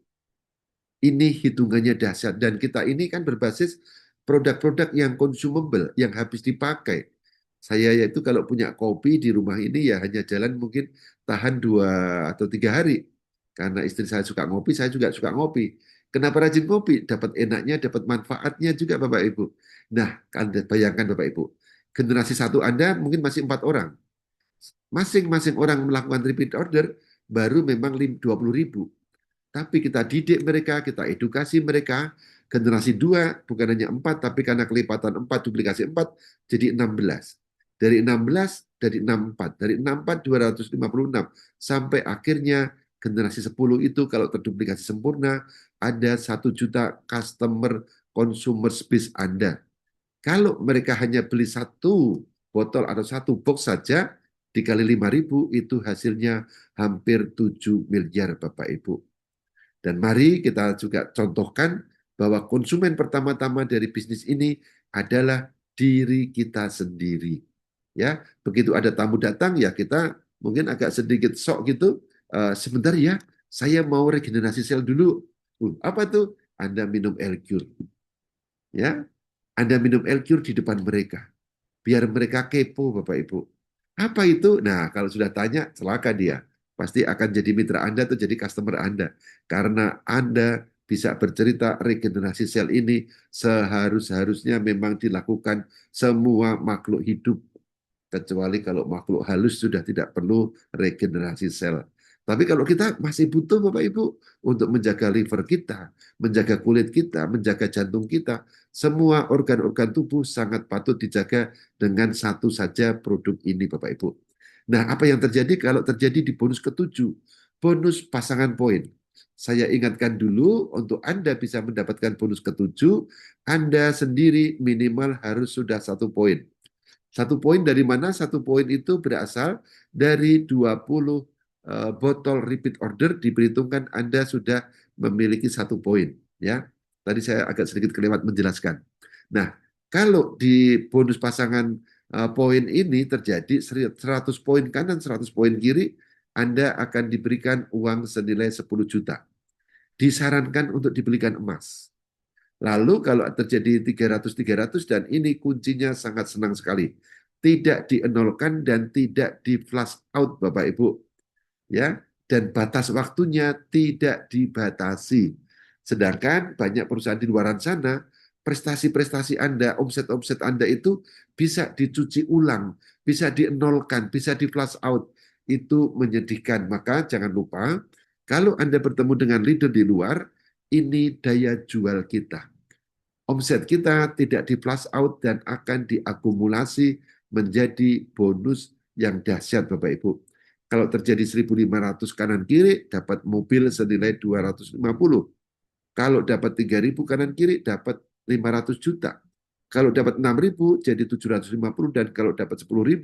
Ini hitungannya dahsyat, dan kita ini kan berbasis produk-produk yang consumable, yang habis dipakai. Saya yaitu kalau punya kopi di rumah ini ya hanya jalan mungkin tahan 2 atau 3 hari. Karena istri saya suka ngopi, saya juga suka ngopi. Kenapa rajin ngopi? Dapat enaknya, dapat manfaatnya juga Bapak Ibu. Nah, Anda bayangkan Bapak Ibu, generasi satu Anda mungkin masih 4 orang. Masing-masing orang melakukan repeat order baru memang 20.000. Tapi kita didik mereka, kita edukasi mereka, generasi 2 bukan hanya 4, tapi karena kelipatan 4, duplikasi 4, jadi 16. Dari 16, dari 64, dari 64, 256, sampai akhirnya generasi 10 itu kalau terduplikasi sempurna, ada 1 juta customer consumer base Anda. Kalau mereka hanya beli 1 botol atau 1 box saja, dikali 5.000, itu hasilnya hampir 7 miliar Bapak Ibu. Dan mari kita juga contohkan bahwa konsumen pertama-tama dari bisnis ini adalah diri kita sendiri. Ya, begitu ada tamu datang ya kita mungkin agak sedikit sok gitu, sebentar ya, saya mau regenerasi sel dulu. Apa tuh? Anda minum L-Cure. Ya, Anda minum L-Cure di depan mereka. Biar mereka kepo Bapak Ibu. Apa itu? Nah, kalau sudah tanya, celaka dia. Pasti akan jadi mitra Anda atau jadi customer Anda. Karena Anda bisa bercerita regenerasi sel ini seharusnya memang dilakukan semua makhluk hidup. Kecuali kalau makhluk halus sudah tidak perlu regenerasi sel. Tapi kalau kita masih butuh Bapak Ibu untuk menjaga liver kita, menjaga kulit kita, menjaga jantung kita, semua organ-organ tubuh sangat patut dijaga dengan satu saja produk ini Bapak Ibu. Nah, apa yang terjadi kalau terjadi di bonus ke-7? Bonus pasangan poin. Saya ingatkan dulu, untuk Anda bisa mendapatkan bonus ke-7, Anda sendiri minimal harus sudah 1 poin. 1 poin dari mana? 1 poin itu berasal dari 20 botol repeat order, diperhitungkan Anda sudah memiliki 1 poin. Ya, tadi saya agak sedikit kelewat menjelaskan. Nah, kalau di bonus pasangan poin ini terjadi 100 poin kanan, 100 poin kiri, Anda akan diberikan uang senilai 10 juta. Disarankan untuk dibelikan emas. Lalu kalau terjadi 300-300, dan ini kuncinya sangat senang sekali. Tidak dienolkan dan tidak di flash out Bapak Ibu. Ya, dan batas waktunya tidak dibatasi. Sedangkan banyak perusahaan di luar sana, prestasi-prestasi Anda, omset-omset Anda itu bisa dicuci ulang, bisa dienolkan, bisa di flash out. Itu menyedihkan. Maka jangan lupa, kalau Anda bertemu dengan leader di luar, ini daya jual kita. Omset kita tidak di flash out dan akan diakumulasi menjadi bonus yang dahsyat Bapak Ibu. Kalau terjadi 1.500 kanan kiri, dapat mobil senilai 250. Kalau dapat 3.000 kanan kiri, dapat 500 juta. Kalau dapat 6.000 jadi 750, dan kalau dapat 10.000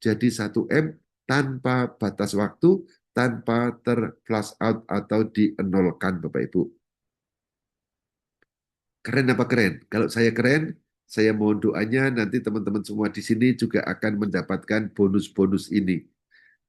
jadi 1 M tanpa batas waktu, tanpa ter-flash out atau dienolkan Bapak Ibu. Keren apa keren? Kalau saya keren, Saya mohon doanya nanti teman-teman semua di sini juga akan mendapatkan bonus-bonus ini.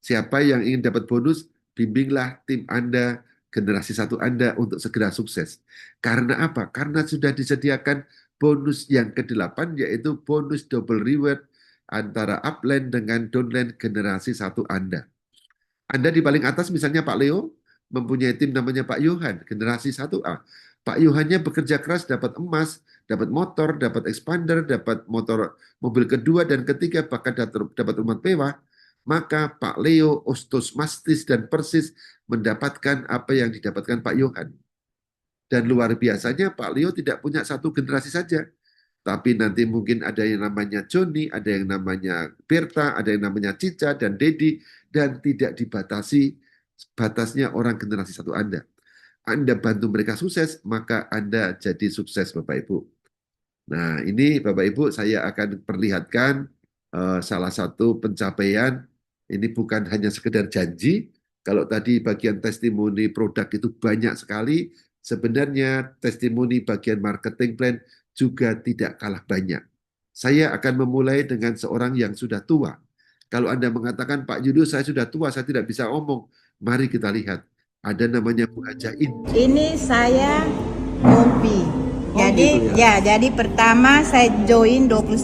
Siapa yang ingin dapat bonus, bimbinglah tim Anda, generasi satu Anda untuk segera sukses. Karena apa? Karena sudah disediakan bonus yang ke-8, yaitu bonus double reward antara upline dengan downline generasi satu Anda. Anda di paling atas misalnya Pak Leo mempunyai tim namanya Pak Yohan, generasi 1A. Pak Yohannya bekerja keras dapat emas, dapat motor, dapat expander, dapat motor mobil kedua dan ketiga, bahkan dapat rumah mewah. Maka Pak Leo, Ostos, Mastis, dan Persis mendapatkan apa yang didapatkan Pak Yohan. Dan luar biasanya Pak Leo tidak punya satu generasi saja, tapi nanti mungkin ada yang namanya Joni, ada yang namanya Berta, ada yang namanya Cica dan Dedi, dan tidak dibatasi batasnya orang generasi satu Anda. Anda bantu mereka sukses, maka Anda jadi sukses Bapak Ibu. Nah, ini Bapak Ibu saya akan perlihatkan salah satu pencapaian. Ini bukan hanya sekedar janji. Kalau tadi bagian testimoni produk itu banyak sekali, sebenarnya testimoni bagian marketing plan juga tidak kalah banyak. Saya akan memulai dengan seorang yang sudah tua. Kalau Anda mengatakan, Pak Julius, saya sudah tua, saya tidak bisa omong. Mari kita lihat. Ada namanya Bu Haja Inti. Ini saya Mompi. Oh, Jadi gitu ya, jadi pertama saya join 21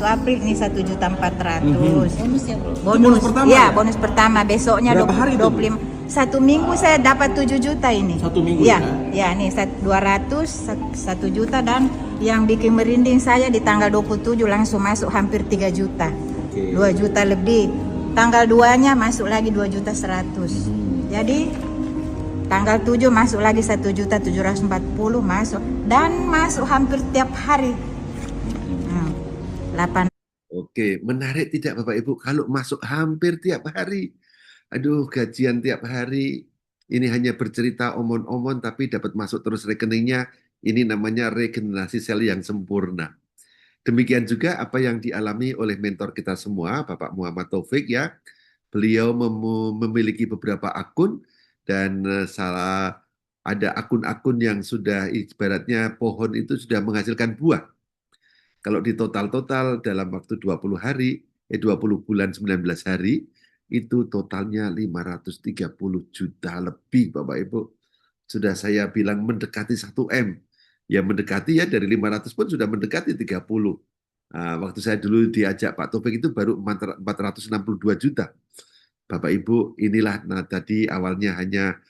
April ini 1.400.000. Bonus ya, Bro? Bonus pertama ya, ya? bonus pertama. Besoknya Berapa hari itu, Bu? 25. Satu minggu saya dapat 7 juta ini. Satu minggu ya? ya? Ya, nih 200, 1 juta, dan yang bikin merinding saya di tanggal 27 langsung masuk hampir 3 juta. Oke. 2 juta lebih. Tanggal 2-nya masuk lagi 2.100.000. Jadi tanggal 7 masuk lagi 1.740.000 masuk, dan masuk hampir tiap hari. 8. Oke, menarik tidak Bapak Ibu kalau masuk hampir tiap hari. Aduh, gajian tiap hari. Ini hanya bercerita omon-omon tapi dapat masuk terus rekeningnya. Ini namanya regenerasi sel yang sempurna. Demikian juga apa yang dialami oleh mentor kita semua, Bapak Muhammad Taufik ya. Beliau memiliki beberapa akun dan ada akun-akun yang sudah ibaratnya pohon itu sudah menghasilkan buah. Kalau di total dalam waktu 20 hari, 20 bulan 19 hari, itu totalnya 530 juta lebih Bapak Ibu. Sudah saya bilang mendekati 1M. Ya mendekati ya, dari 500 pun sudah mendekati 30. Nah, waktu saya dulu diajak Pak Taufik itu baru 462 juta. Bapak Ibu, inilah tadi awalnya hanya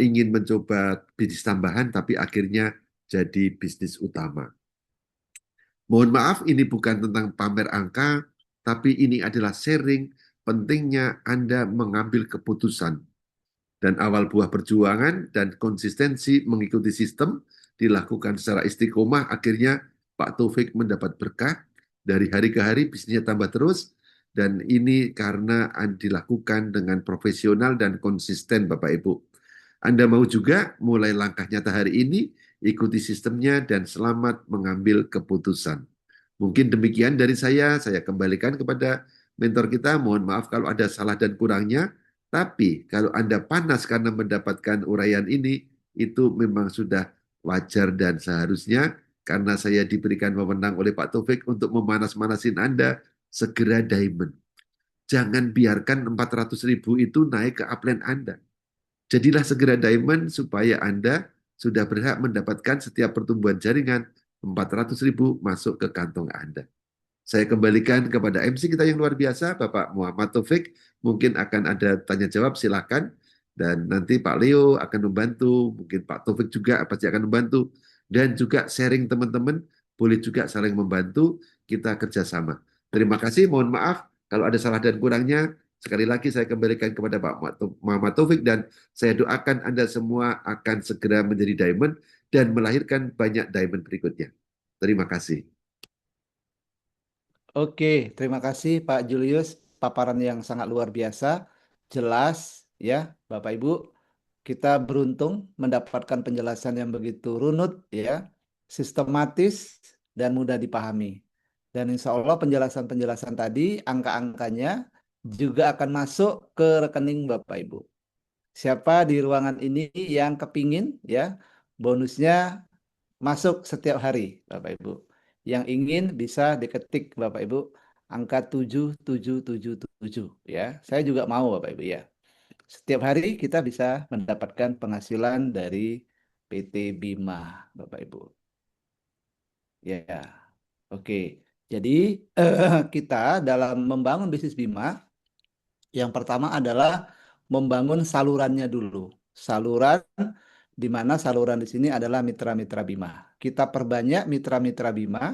ingin mencoba bisnis tambahan, tapi akhirnya jadi bisnis utama. Mohon maaf, ini bukan tentang pamer angka, tapi ini adalah sharing pentingnya Anda mengambil keputusan. Dan awal buah perjuangan dan konsistensi mengikuti sistem dilakukan secara istiqomah, akhirnya Pak Taufik mendapat berkah, dari hari ke hari bisnisnya tambah terus, dan ini karena dilakukan dengan profesional dan konsisten Bapak Ibu. Anda mau juga mulai langkah nyata hari ini, ikuti sistemnya dan selamat mengambil keputusan. Mungkin demikian dari saya kembalikan kepada mentor kita. Mohon maaf kalau ada salah dan kurangnya, tapi kalau Anda panas karena mendapatkan uraian ini, itu memang sudah wajar dan seharusnya, karena saya diberikan wewenang oleh Pak Taufik untuk memanas-manasin Anda, segera diamond. Jangan biarkan 400.000 itu naik ke upline Anda. Jadilah segera diamond supaya Anda sudah berhak mendapatkan setiap pertumbuhan jaringan 400.000 masuk ke kantong Anda. Saya kembalikan kepada MC kita yang luar biasa, Bapak Muhammad Taufik. Mungkin akan ada tanya jawab, silakan. Dan nanti Pak Leo akan membantu, mungkin Pak Taufik juga pasti akan membantu. Dan juga sharing teman-teman, boleh juga saling membantu, kita kerjasama. Terima kasih, mohon maaf kalau ada salah dan kurangnya. Sekali lagi saya kembalikan kepada Pak Muhammad Taufik dan saya doakan Anda semua akan segera menjadi diamond dan melahirkan banyak diamond berikutnya. Terima kasih. Oke, terima kasih Pak Julius. Paparan yang sangat luar biasa, jelas ya Bapak Ibu. Kita beruntung mendapatkan penjelasan yang begitu runut ya, sistematis dan mudah dipahami. Dan insya Allah penjelasan-penjelasan tadi, angka-angkanya juga akan masuk ke rekening Bapak Ibu. Siapa di ruangan ini yang kepingin ya bonusnya masuk setiap hari Bapak Ibu. yang ingin bisa diketik Bapak Ibu angka 7777 ya. Saya juga mau Bapak Ibu ya. Setiap hari kita bisa mendapatkan penghasilan dari PT Bima Bapak Ibu. Ya. Oke. Jadi kita dalam membangun bisnis Bima yang pertama adalah membangun salurannya dulu. Saluran di mana saluran di sini adalah mitra-mitra Bima. Kita perbanyak mitra-mitra Bima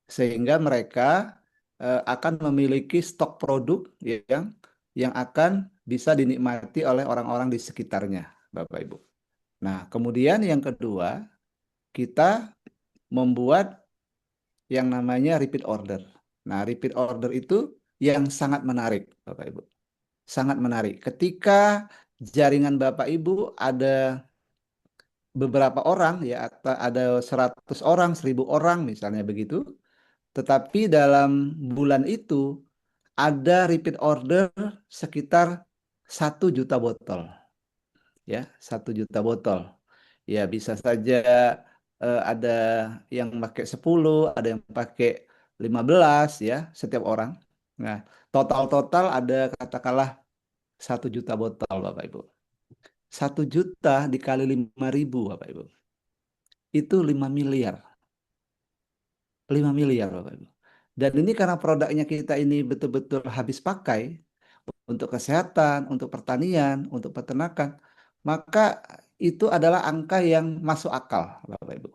sehingga mereka akan memiliki stok produk yang akan bisa dinikmati oleh orang-orang di sekitarnya, Bapak Ibu. Nah, kemudian yang kedua, kita membuat yang namanya repeat order. Nah, repeat order itu yang sangat menarik, Bapak Ibu. Sangat menarik. Ketika jaringan Bapak Ibu ada beberapa orang ya, atau ada 100 orang, 1000 orang misalnya begitu, tetapi dalam bulan itu ada repeat order sekitar 1 juta botol, ya 1 juta botol. Ya bisa saja ada yang pakai 10, ada yang pakai 15 ya setiap orang. Nah, total ada katakanlah 1 juta botol Bapak Ibu. 1 juta dikali 5.000 Bapak Ibu. Itu 5 miliar. 5 miliar Bapak Ibu. Dan ini karena produknya kita ini betul-betul habis pakai untuk kesehatan, untuk pertanian, untuk peternakan, maka itu adalah angka yang masuk akal Bapak Ibu.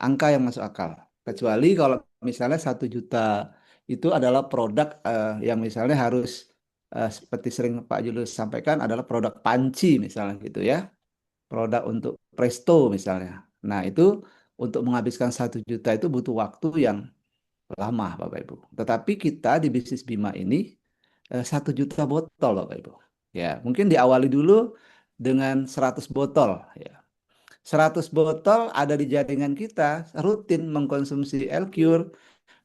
Angka yang masuk akal. Kecuali kalau misalnya 1 juta itu adalah produk yang misalnya harus seperti sering Pak Julius sampaikan adalah produk panci misalnya gitu ya. Produk untuk Presto misalnya. Nah itu untuk menghabiskan 1 juta itu butuh waktu yang lama Bapak Ibu. Tetapi kita di bisnis Bima ini 1 juta botol Bapak Ibu. Ya mungkin diawali dulu dengan 100 botol ya. 100 botol ada di jaringan kita rutin mengkonsumsi Elcure,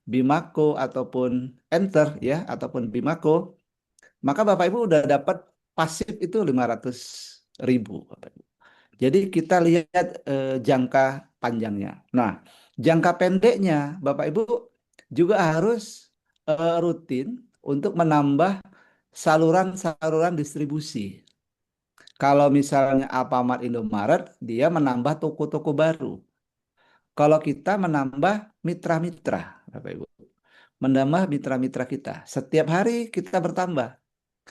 Bimaco ataupun Enter ya ataupun Bimaco, maka Bapak Ibu udah dapat pasif itu 500.000 Bapak Ibu. Jadi kita lihat jangka panjangnya. Nah, jangka pendeknya Bapak Ibu juga harus rutin untuk menambah saluran-saluran distribusi. Kalau misalnya Alfamart Indomaret, dia menambah toko-toko baru. Kalau kita menambah mitra-mitra, Bapak Ibu. Menambah mitra-mitra kita. Setiap hari kita bertambah.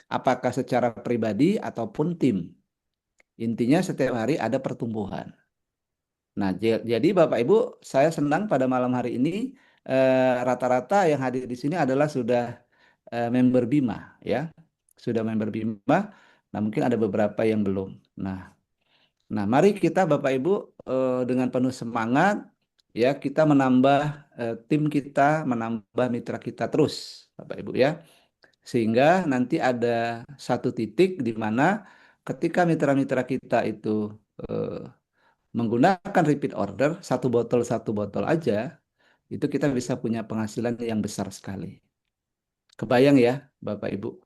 Apakah secara pribadi ataupun tim. Intinya setiap hari ada pertumbuhan. Nah, jadi Bapak Ibu, saya senang pada malam hari ini rata-rata yang hadir di sini adalah sudah member Bima, ya, sudah member Bima. Nah, mungkin ada beberapa yang belum. Nah, mari kita Bapak Ibu dengan penuh semangat, ya, kita menambah tim kita, menambah mitra kita terus, Bapak Ibu ya, sehingga nanti ada satu titik di mana ketika mitra-mitra kita itu menggunakan repeat order satu botol aja itu kita bisa punya penghasilan yang besar sekali. Kebayang ya Bapak Ibu,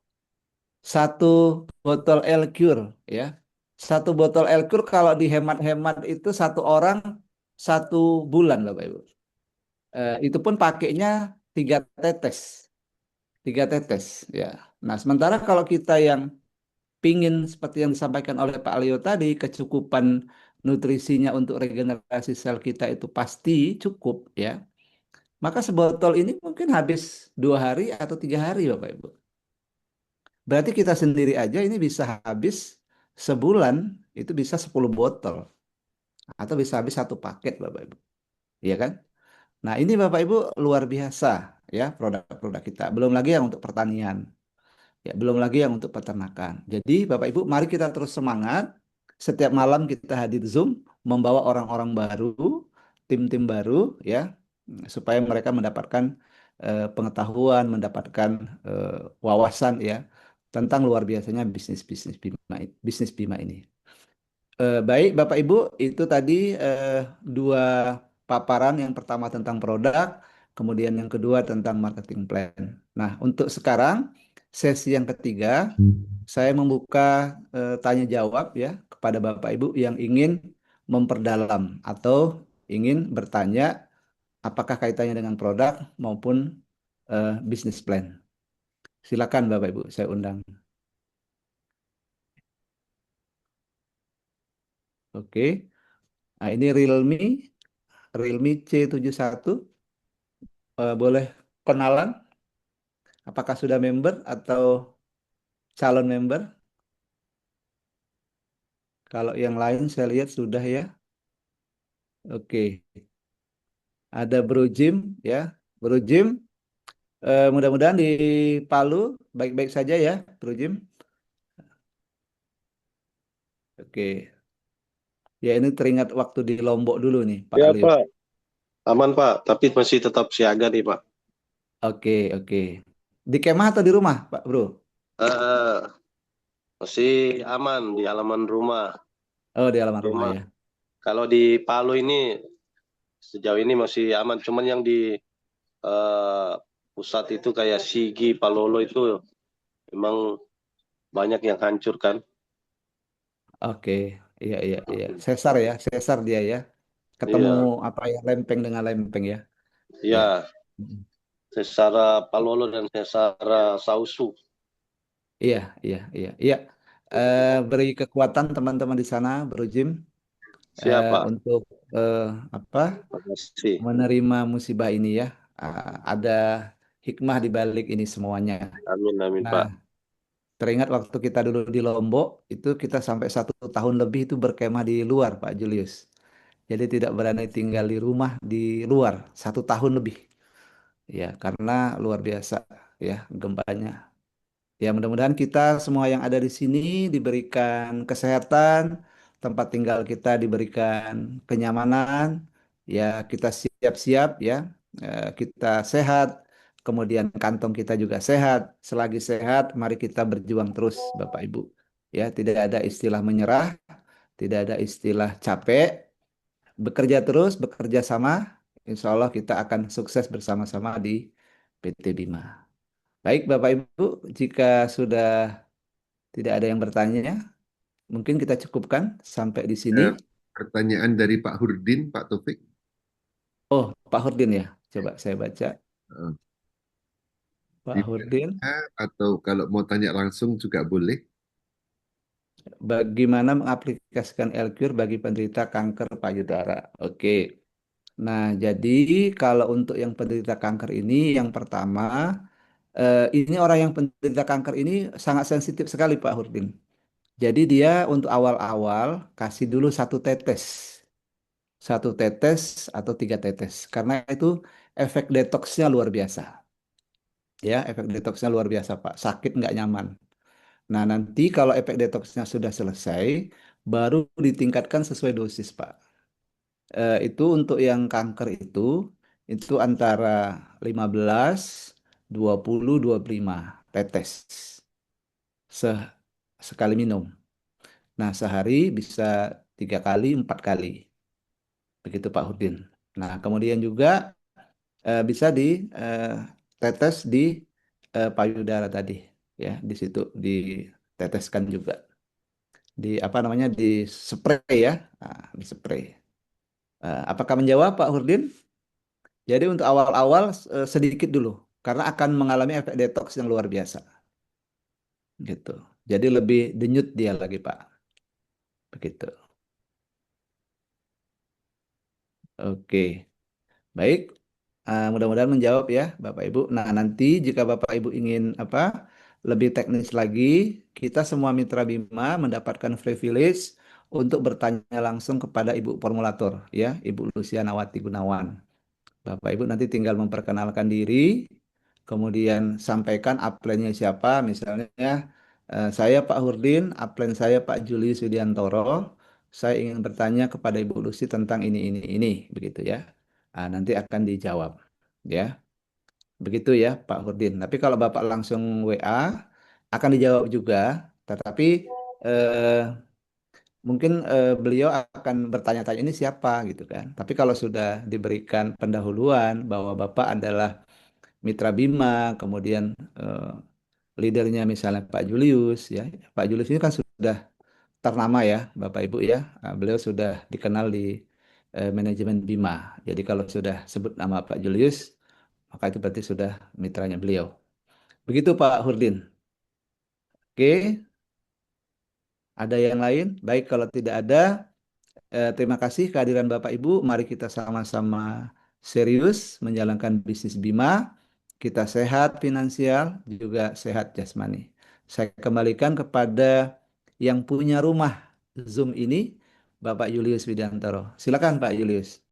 1 botol Elcure ya, 1 botol Elcure kalau dihemat-hemat itu 1 orang 1 bulan Bapak Ibu. Itu pun pakainya 3 tetes, 3 tetes ya. Nah sementara kalau kita yang pingin seperti yang disampaikan oleh Pak Leo tadi, kecukupan nutrisinya untuk regenerasi sel kita itu pasti cukup ya. Maka sebotol ini mungkin habis 2 hari atau 3 hari Bapak Ibu. Berarti kita sendiri aja ini bisa habis sebulan itu bisa 10 botol. Atau bisa habis 1 paket Bapak Ibu. Iya kan? Nah ini Bapak Ibu luar biasa ya produk-produk kita. Belum lagi yang untuk pertanian. Ya, belum lagi yang untuk peternakan. Jadi Bapak Ibu, mari kita terus semangat. Setiap malam kita hadir Zoom, membawa orang-orang baru, tim-tim baru, ya, supaya mereka mendapatkan pengetahuan, mendapatkan wawasan, ya, tentang luar biasanya bisnis Bima ini. Baik, Bapak Ibu, itu tadi 2 paparan. Yang pertama tentang produk, kemudian yang kedua tentang marketing plan. Nah, untuk sekarang sesi yang ketiga, saya membuka tanya jawab ya kepada Bapak Ibu yang ingin memperdalam atau ingin bertanya apakah kaitannya dengan produk maupun bisnis plan. Silakan Bapak Ibu, saya undang. Oke. Nah, ini Realme C71. Boleh kenalan? Apakah sudah member atau calon member? Kalau yang lain saya lihat sudah ya. Oke. Ada Bro Jim ya. Bro Jim, mudah-mudahan di Palu baik-baik saja ya, Bro Jim. Oke. Ya ini teringat waktu di Lombok dulu nih, Pak Ya Leo. Pak, aman Pak, tapi masih tetap siaga nih Pak. Oke, oke. Di kemah atau di rumah, Pak Bro? Eh, masih aman di halaman rumah. Oh, di halaman rumah Cuma ya. kalau di Palu ini sejauh ini masih aman. Cuman yang di eh, pusat itu kayak Sigi, Palolo itu memang banyak yang hancur kan. Oke, iya, iya, iya. Sesar ya, sesar dia ya. Ketemu Iya, apa ya, lempeng dengan lempeng ya. Iya. iya. Mm. Sesara Palolo dan Sesara Sausu. Iya, iya, iya, iya. Beri kekuatan teman-teman di sana, Bro Jim, Siapa? untuk apa Terima kasih. menerima musibah ini ya. Ada hikmah di balik ini semuanya. Amin, amin Nah, Pak. teringat waktu kita dulu di Lombok, itu kita sampai 1 tahun lebih itu berkemah di luar, Pak Julius. Jadi tidak berani tinggal di rumah di luar 1 tahun lebih. Ya, karena luar biasa ya gempanya. Ya, mudah-mudahan kita semua yang ada di sini diberikan kesehatan, tempat tinggal kita diberikan kenyamanan, ya kita siap-siap ya, kita sehat, kemudian kantong kita juga sehat. Selagi sehat, mari kita berjuang terus, Bapak Ibu. Ya, tidak ada istilah menyerah, tidak ada istilah capek, bekerja terus, bekerja sama. Insya Allah kita akan sukses bersama-sama di PT Bima. Baik, Bapak Ibu, jika sudah tidak ada yang bertanya, mungkin kita cukupkan sampai di sini. Pertanyaan dari Pak Hurdin, Pak Taufik. Oh, Pak Hurdin ya. Coba saya baca. Eh, Pak Hurdin, Dibaca atau kalau mau tanya langsung juga boleh. bagaimana mengaplikasikan L-Cure bagi penderita kanker payudara? Oke. Nah, jadi kalau untuk yang penderita kanker ini, yang pertama, ini orang yang penderita kanker ini sangat sensitif sekali, Pak Hurdin. Jadi dia untuk awal-awal kasih dulu 1 tetes. 1 tetes atau 3 tetes. Karena itu efek detoksnya luar biasa. Ya, efek detoksnya luar biasa, Pak. Sakit nggak nyaman. Nah, nanti kalau efek detoksnya sudah selesai, baru ditingkatkan sesuai dosis, Pak. Itu untuk yang kanker itu antara 15, 20, 25 tetes se- sekali minum. Nah, sehari bisa 3 kali, 4 kali. Begitu Pak Hudin. Nah, kemudian juga bisa ditetes di payudara tadi, ya, di situ diteteskan juga di apa namanya di spray ya, nah, di spray. Apakah menjawab Pak Hurdin? Jadi untuk awal-awal sedikit dulu, karena akan mengalami efek detox yang luar biasa, gitu. Jadi lebih denyut dia lagi Pak, begitu. Oke, baik. Mudah-mudahan menjawab ya Bapak Ibu. Nah, nanti jika Bapak Ibu ingin apa lebih teknis lagi, kita semua mitra Bima mendapatkan privilege untuk bertanya langsung kepada Ibu formulator ya, Ibu Lucianawati Gunawan. Bapak Ibu nanti tinggal memperkenalkan diri, kemudian sampaikan upline-nya siapa, misalnya saya Pak Hurdin, upline saya Pak Julius Widiantoro. Saya ingin bertanya kepada Ibu Lucy tentang ini, begitu ya. Nanti akan dijawab, ya. Begitu ya, Pak Hurdin. Tapi kalau Bapak langsung WA, akan dijawab juga. Tetapi eh, mungkin beliau akan bertanya-tanya ini siapa gitu kan. Tapi kalau sudah diberikan pendahuluan bahwa Bapak adalah Mitra Bima, kemudian eh, leadernya misalnya Pak Julius, ya. Pak Julius ini kan sudah ternama ya, Bapak Ibu ya. Beliau sudah dikenal di manajemen Bima. Jadi kalau sudah sebut nama Pak Julius, maka itu berarti sudah mitranya beliau. Begitu Pak Hurdin. Oke, ada yang lain? Baik, kalau tidak ada, terima kasih kehadiran Bapak Ibu. Mari kita sama-sama serius menjalankan bisnis Bima. Kita sehat finansial, juga sehat jasmani. Saya kembalikan kepada yang punya rumah Zoom ini, Bapak Julius Widiantoro. Silakan Pak Julius.